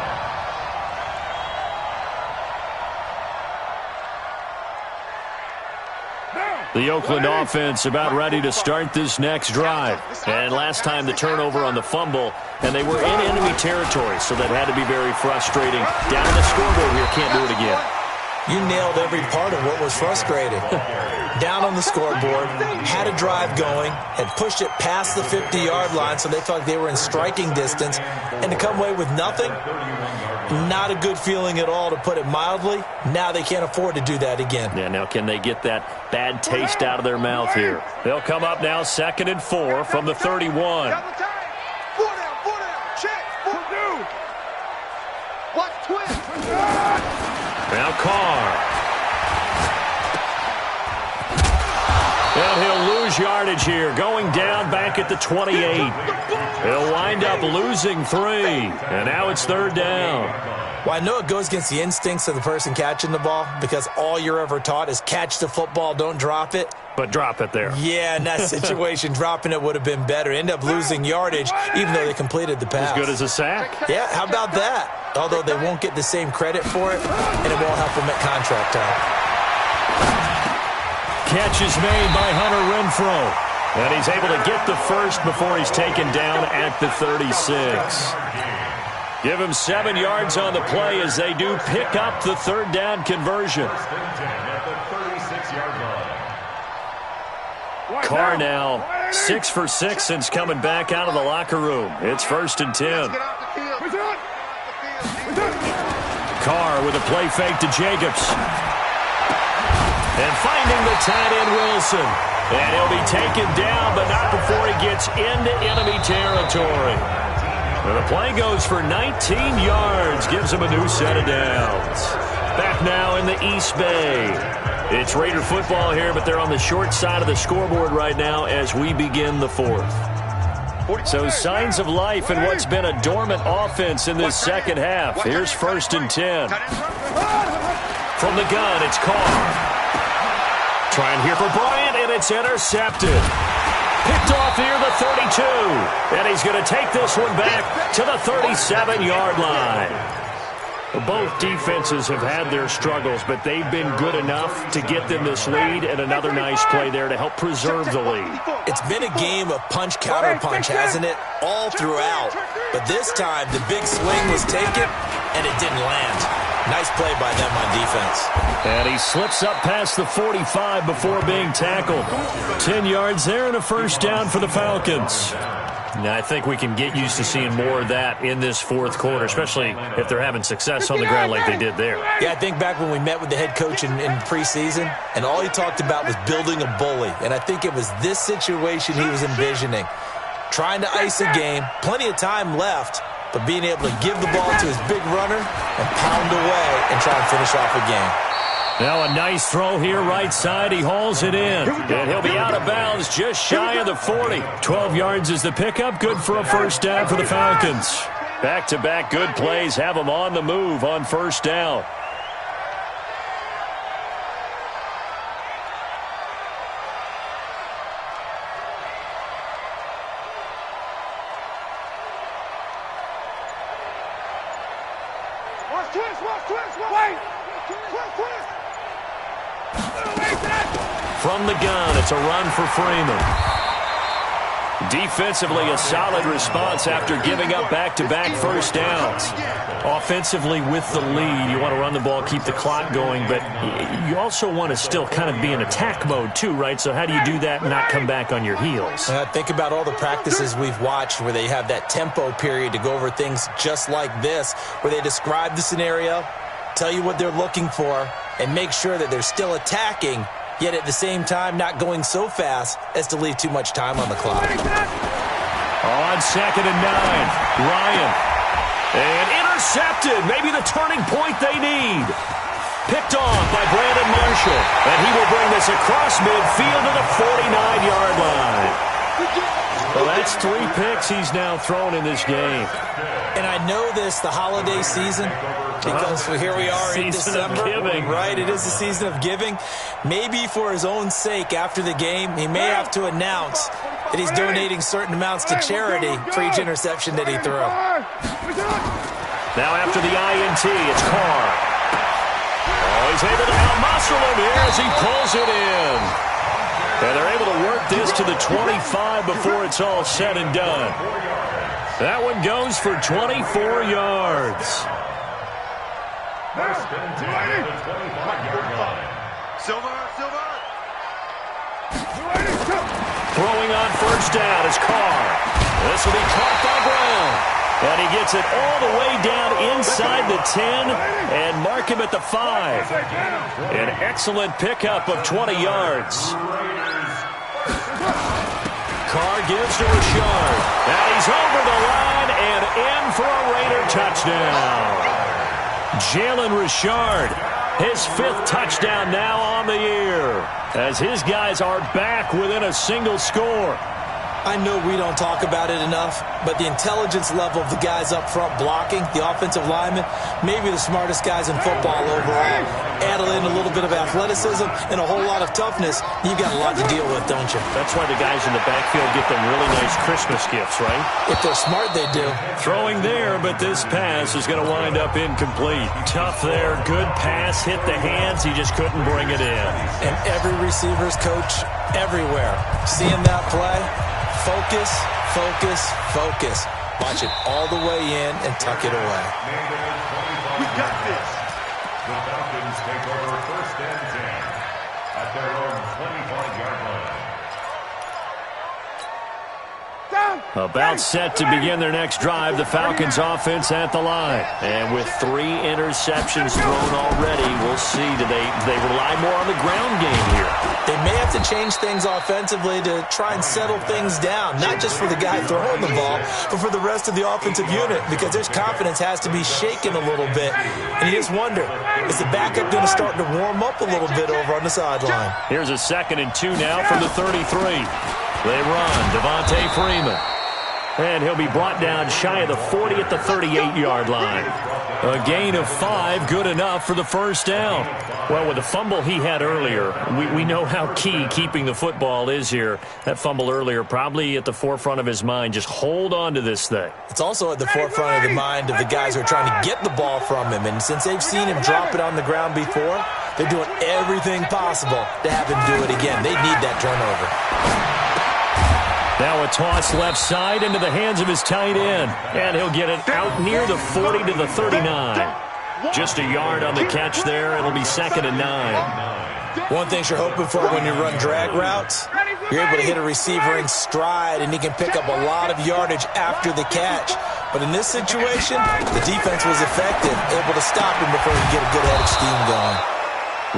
The Oakland offense about ready to start this next drive. And last time the turnover on the fumble, and they were in enemy territory, so that had to be very frustrating. Down on the scoreboard here, can't do it again. You nailed every part of what was frustrating. Down on the scoreboard, had a drive going, had pushed it past the 50-yard line, so they thought they were in striking distance, and to come away with nothing, not a good feeling at all, to put it mildly. Now they can't afford to do that again. Yeah, now can they get that bad taste out of their mouth here? They'll come up now 2nd and 4 from the 31. Now Carr. And he'll lose yardage here, going down back at the 28. He'll wind up losing 3. And now it's 3rd down. Well, I know it goes against the instincts of the person catching the ball, because all you're ever taught is catch the football, don't drop it. But drop it there. Yeah, in that situation, dropping it would have been better. End up losing yardage, even though they completed the pass. As good as a sack. Yeah, how about that? Although they won't get the same credit for it, and it won't help them at contract time. Catch is made by Hunter Renfrow. And he's able to get the first before he's taken down at the 36. Give him 7 yards on the play as they do pick up the 3rd down conversion. Carr now 6 for 6 since coming back out of the locker room. It's 1st and 10. Carr with a play fake to Jacobs. And finding the tight end Wilson. And he'll be taken down, but not before he gets into enemy territory. And the play goes for 19 yards, gives him a new set of downs. Back now in the East Bay. It's Raider football here, but they're on the short side of the scoreboard right now as we begin the 4th. So signs of life in what's been a dormant offense in this second half. Here's 1st and 10. From the gun, it's Carr. Trying here for Bryant, and it's intercepted. Picked off near the 32. And he's going to take this one back to the 37-yard line. Both defenses have had their struggles, but they've been good enough to get them this lead, and another nice play there to help preserve the lead. It's been a game of punch-counter-punch, hasn't it? All throughout. But this time, the big swing was taken, and it didn't land. Nice play by them on defense. And he slips up past the 45 before being tackled. 10 yards there and a 1st down for the Falcons. Now, I think we can get used to seeing more of that in this 4th quarter, especially if they're having success on the ground like they did there. Yeah, I think back when we met with the head coach in preseason, and all he talked about was building a bully. And I think it was this situation he was envisioning. Trying to ice a game, plenty of time left, but being able to give the ball to his big runner and pound away and try and finish off a game. Now a nice throw here right side. He hauls it in. And he'll be out of bounds just shy of the 40. 12 yards is the pickup. Good for a 1st down for the Falcons. Back-to-back good plays have them on the move on 1st down. From the gun, it's a run for Freeman. Defensively, a solid response after giving up back-to-back 1st downs. Offensively, with the lead, you want to run the ball, keep the clock going, but you also want to still kind of be in attack mode too, right? So how do you do that and not come back on your heels? Think about all the practices we've watched where they have that tempo period to go over things just like this, where they describe the scenario, tell you what they're looking for, and make sure that they're still attacking, yet at the same time not going so fast as to leave too much time on the clock. On 2nd and 9, Ryan. And Intercepted. Maybe the turning point they need. Picked off by Brandon Marshall. And he will bring this across midfield to the 49-yard line. Well, that's 3 picks he's now thrown in this game. And I know this, the holiday season, because here we are in December. Season of giving. Right, it is the season of giving. Maybe for his own sake after the game, he may have to announce that he's donating certain amounts to charity for each interception that he threw. Now after the INT, it's Carr. Oh, he's able to out-muscle him here as he pulls it in. And they're able to work this to the 25 before it's all said and done. That one goes for 24 yards. First and 10 at the 25-yard line. Silver. Throwing on first down is Carr. This will be caught by Brown. And he gets it all the way down inside the 10 and mark him at the 5. An excellent pickup of 20 yards. Carr gives to Richard. And he's over the line and in for a Raider touchdown. Jalen Richard, his 5th touchdown now on the year, as his guys are back within a single score. I know we don't talk about it enough, but the intelligence level of the guys up front blocking, the offensive linemen, maybe the smartest guys in football overall. Add in a little bit of athleticism and a whole lot of toughness, you've got a lot to deal with, don't you? That's why the guys in the backfield get them really nice Christmas gifts, right? If they're smart, they do. Throwing there, but this pass is going to wind up incomplete. Tough there, good pass, hit the hands, he just couldn't bring it in. And every receiver's coach everywhere, seeing that play, focus, focus, focus. Watch it all the way in and tuck it away. We got this. The Falcons take over first and 10 at their own 25-yard line. About set to begin their next drive, the Falcons offense at the line. And with 3 interceptions thrown already, we'll see. Do they rely more on the ground game here? They may have to change things offensively to try and settle things down, not just for the guy throwing the ball, but for the rest of the offensive unit, because their confidence has to be shaken a little bit. And you just wonder, is the backup going to start to warm up a little bit over on the sideline? Here's a 2nd and 2 now from the 33. They run, Devontae Freeman. And he'll be brought down shy of the 40 at the 38-yard line. A gain of 5, good enough for the first down. Well, with the fumble he had earlier, we know how key keeping the football is here. That fumble earlier probably at the forefront of his mind. Just hold on to this thing. It's also at the forefront of the mind of the guys who are trying to get the ball from him. And since they've seen him drop it on the ground before, they're doing everything possible to have him do it again. They need that turnover. Now a toss left side into the hands of his tight end. And he'll get it out near the 40 to the 39. Just a yard on the catch there. It'll be 2nd and 9. One thing you're hoping for when you run drag routes, you're able to hit a receiver in stride, and he can pick up a lot of yardage after the catch. But in this situation, the defense was effective, able to stop him before he could get a good head of steam going.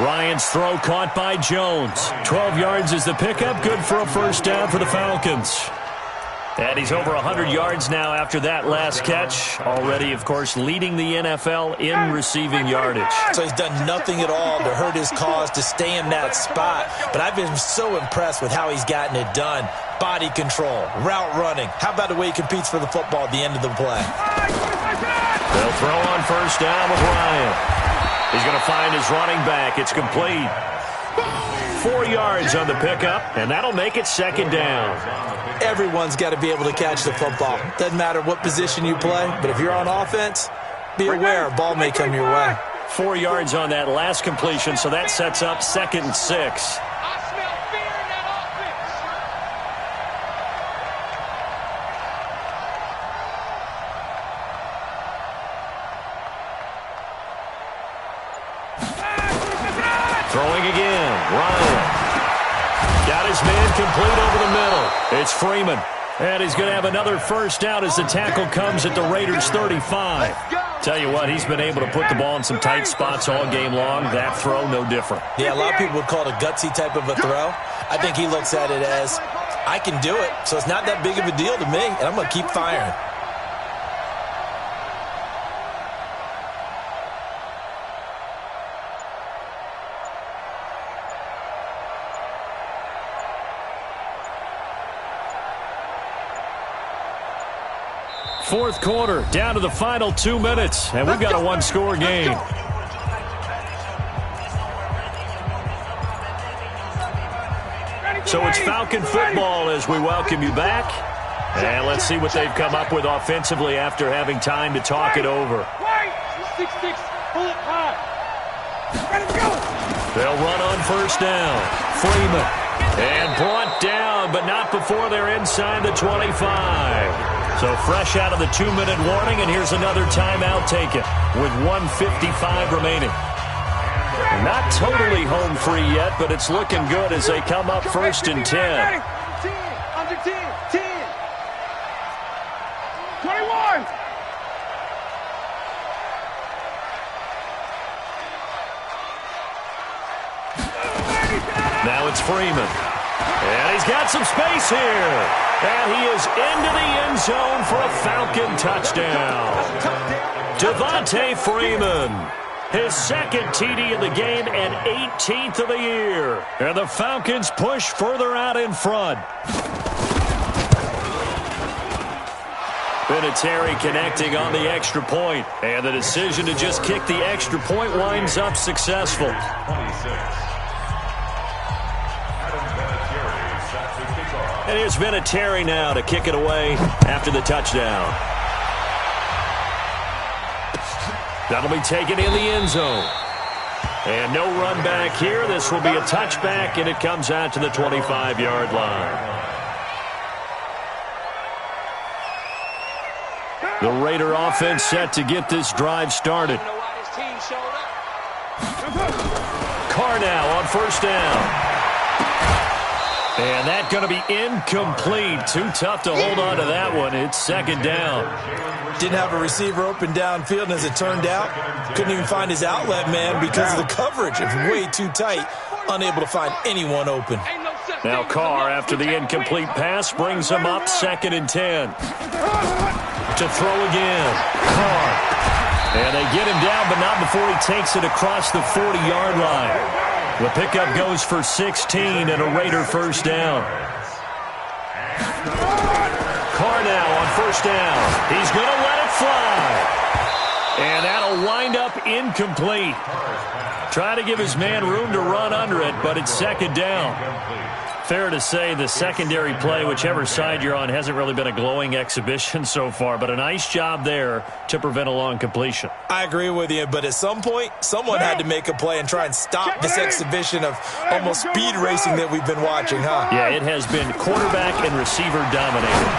Ryan's throw caught by Jones. 12 yards is the pickup. Good for a first down for the Falcons. And he's over 100 yards now after that last catch. Already, of course, leading the NFL in receiving yardage. So he's done nothing at all to hurt his cause to stay in that spot. But I've been so impressed with how he's gotten it done. Body control, route running. How about the way he competes for the football at the end of the play? They'll throw on first down with Ryan. He's going to find his running back. It's complete. 4 yards on the pickup, and that'll make it 2nd down. Everyone's got to be able to catch the football. Doesn't matter what position you play, but if you're on offense, be aware a ball may come your way. 4 yards on that last completion, so that sets up 2nd and 6. Throwing again, Ryan. Got his man complete over the middle. It's Freeman. And he's going to have another first down as the tackle comes at the Raiders' 35. Tell you what, he's been able to put the ball in some tight spots all game long. That throw, no different. Yeah, a lot of people would call it a gutsy type of a throw. I think he looks at it as, I can do it, so it's not that big of a deal to me, and I'm going to keep firing. fourth quarter, down to the final 2 minutes, and we've got a one-score game. So it's Falcon football as we welcome you back. And let's see what they've come up with offensively after having time to talk it over. They'll run on first down. Freeman. And brought down, but not before they're inside the 25. So fresh out of the 2-minute warning, and here's another timeout taken with 1:55 remaining. Not totally home free yet, but it's looking good as they come up first and 10. Under 10, 10. 21. Now it's Freeman. And he's got some space here. And he is into the end zone for a Falcon touchdown. Devontae Freeman. His second TD of the game and 18th of the year. And the Falcons push further out in front. Vinatieri connecting on the extra point. And the decision to just kick the extra point winds up successful. 26. And here's Vinatieri now to kick it away after the touchdown. That'll be taken in the end zone. And no run back here. This will be a touchback, and it comes out to the 25-yard line. The Raider offense set to get this drive started. Carr now on first down. And that's going to be incomplete. Too tough to hold on to that one. It's second down. Didn't have a receiver open downfield, and as it turned out, couldn't even find his outlet man because of the coverage. It's way too tight, unable to find anyone open. Now Carr, after the incomplete pass, brings him up second and 10. To throw again. Carr. And they get him down, but not before he takes it across the 40-yard line. The pickup goes for 16 and a Raider first down. Carr now on first down. He's going to let it fly. And that'll wind up incomplete. Try to give his man room to run under it, but it's second down. Fair to say the secondary play, whichever side you're on, hasn't really been a glowing exhibition so far, but a nice job there to prevent a long completion. I agree with you, but at some point, someone had to make a play and try and stop this exhibition of almost speed racing that we've been watching, huh? Yeah, it has been quarterback and receiver dominated.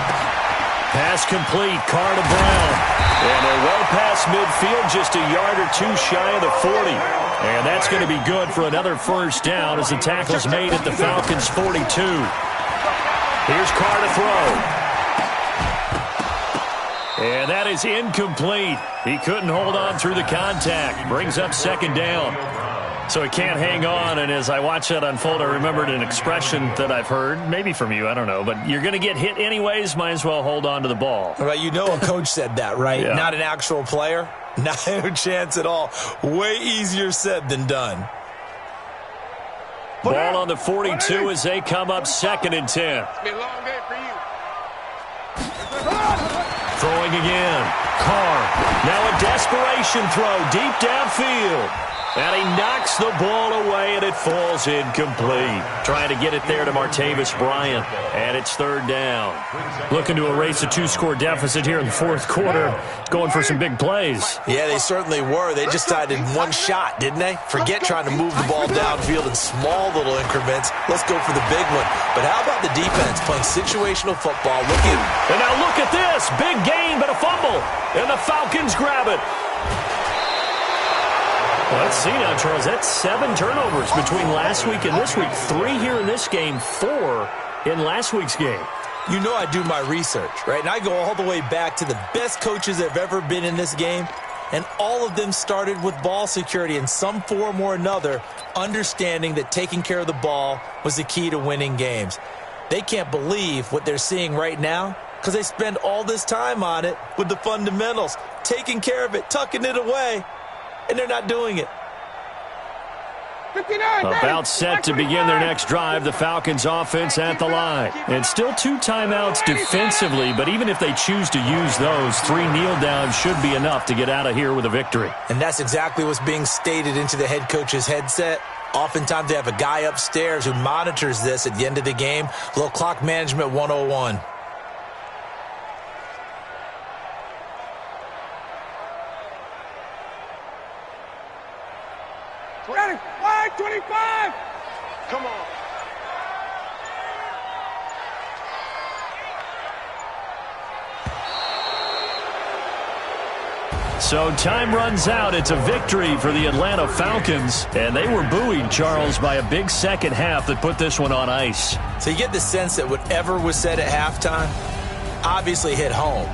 Pass complete, Carr to Brown. And they're well past midfield, just a yard or two shy of the 40. And that's going to be good for another first down as the tackle's made at the Falcons' 42. Here's Carr to throw. And that is incomplete. He couldn't hold on through the contact. Brings up second down. So he can't hang on, and as I watch that unfold, I remembered an expression that I've heard, maybe from you, I don't know, but you're going to get hit anyways, might as well hold on to the ball. Well, you know a coach said that, right? Yeah. Not an actual player. No chance at all. Way easier said than done. Ball on the 42 as they come up second and 10. It's been a long day for you. Throwing again. Carr. Now a desperation throw deep downfield. And he knocks the ball away, and it falls incomplete. Trying to get it there to Martavis Bryant, and it's third down. Looking to erase a two-score deficit here in the fourth quarter, going for some big plays. Yeah, they certainly were. They just did one shot, didn't they? Forget trying to move the ball downfield in small little increments. Let's go for the big one. But how about the defense playing situational football? And now look at this. Big gain, but a fumble. And the Falcons grab it. Well, let's see now, Charles. That's 7 turnovers between last week and this week. 3 here in this game, 4 in last week's game. You know I do my research, right? And I go all the way back to the best coaches that have ever been in this game. And all of them started with ball security in some form or another, understanding that taking care of the ball was the key to winning games. They can't believe what they're seeing right now because they spend all this time on it with the fundamentals, taking care of it, tucking it away. And they're not doing it. About set to begin their next drive, the Falcons offense at the line. And still 2 timeouts defensively, but even if they choose to use those, 3 kneel downs should be enough to get out of here with a victory. And that's exactly what's being stated into the head coach's headset. Oftentimes they have a guy upstairs who monitors this at the end of the game. A little clock management 101. Ready, 5:25. Come on. So time runs out. It's a victory for the Atlanta Falcons. And they were buoyed, Charles, by a big second half that put this one on ice. So you get the sense that whatever was said at halftime obviously hit home.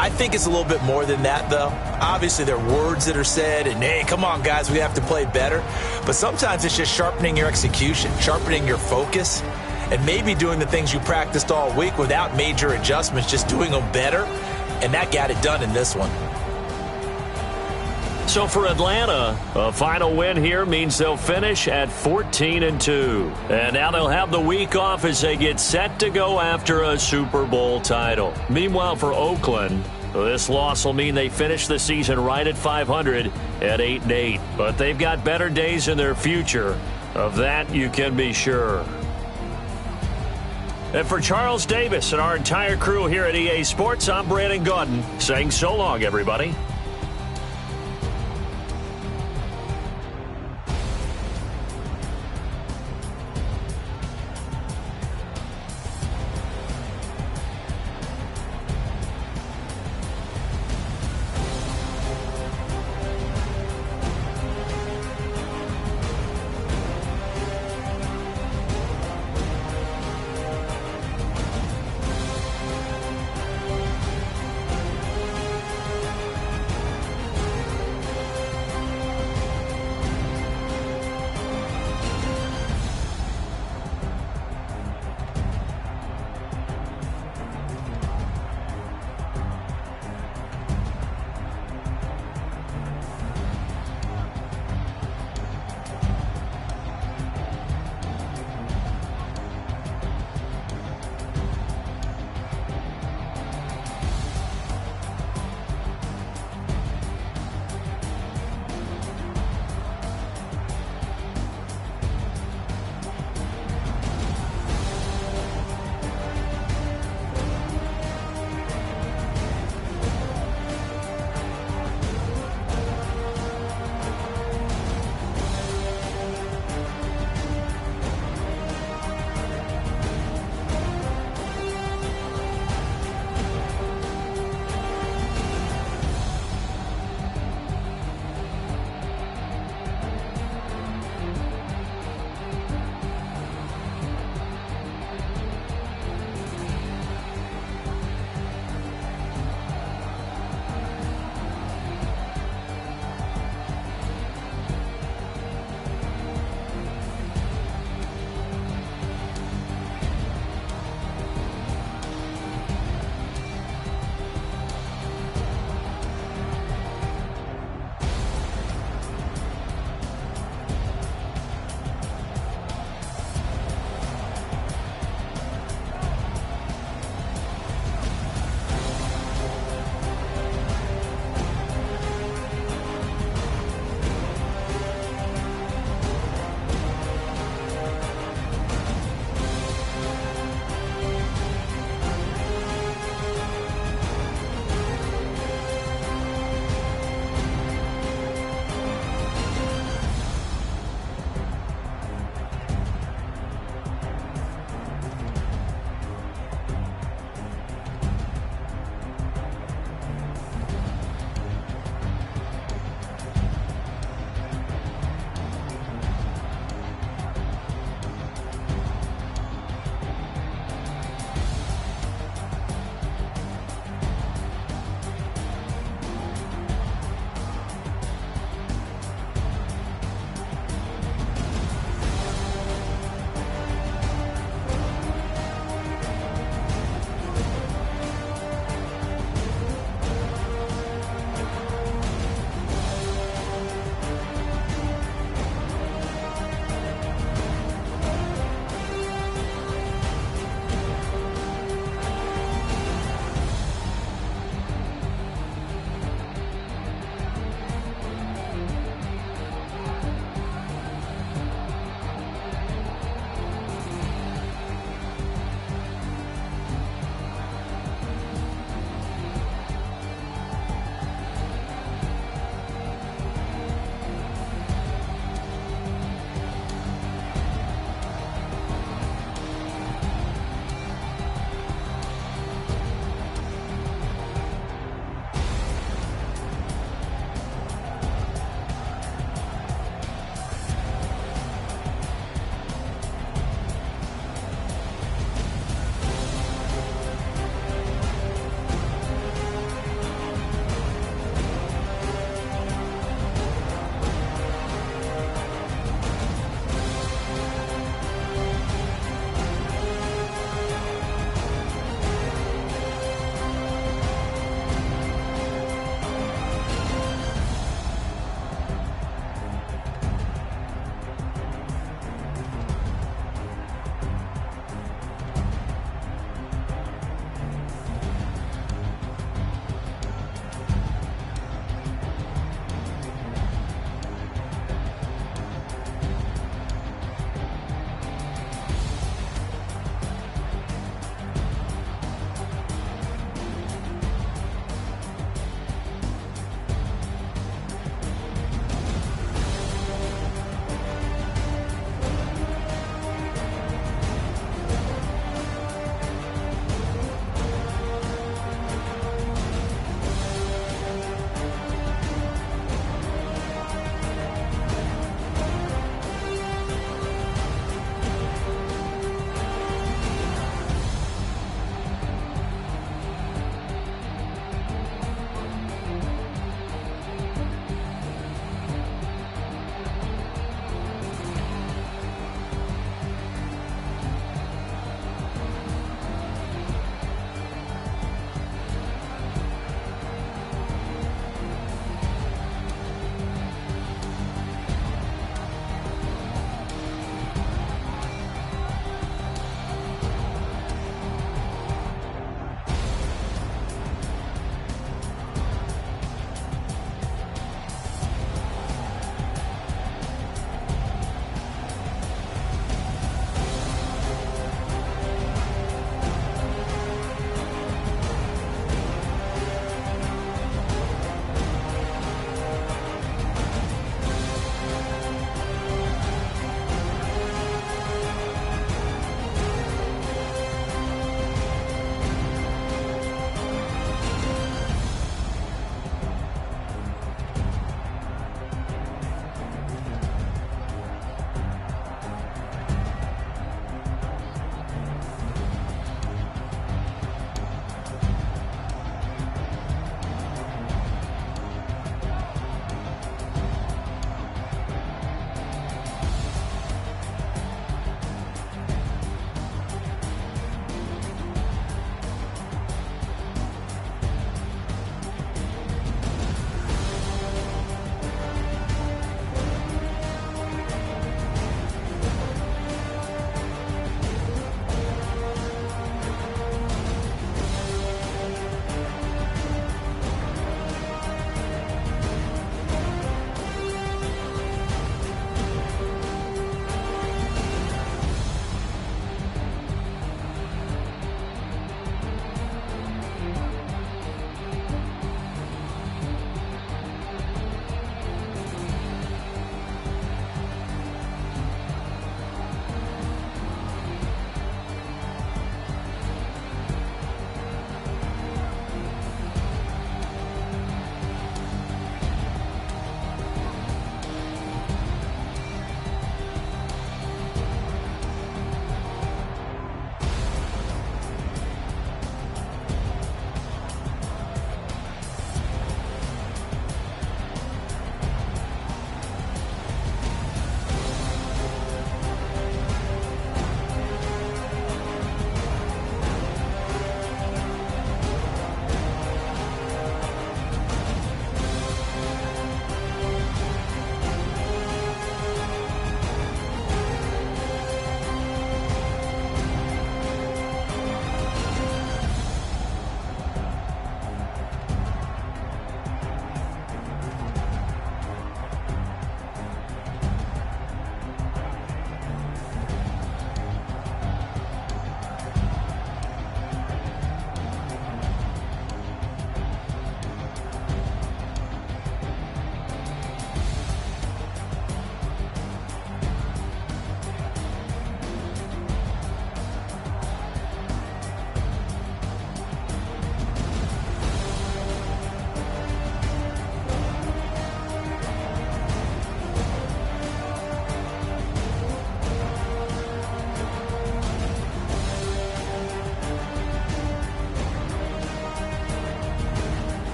I think it's a little bit more than that, though. Obviously, there are words that are said, and, hey, come on, guys, we have to play better. But sometimes it's just sharpening your execution, sharpening your focus, and maybe doing the things you practiced all week without major adjustments, just doing them better. And that got it done in this one. So for Atlanta, a final win here means they'll finish at 14-2. And now they'll have the week off as they get set to go after a Super Bowl title. Meanwhile, for Oakland, this loss will mean they finish the season right at 500 at 8-8. But they've got better days in their future. Of that, you can be sure. And for Charles Davis and our entire crew here at EA Sports, I'm Brandon Gaudin saying so long, everybody.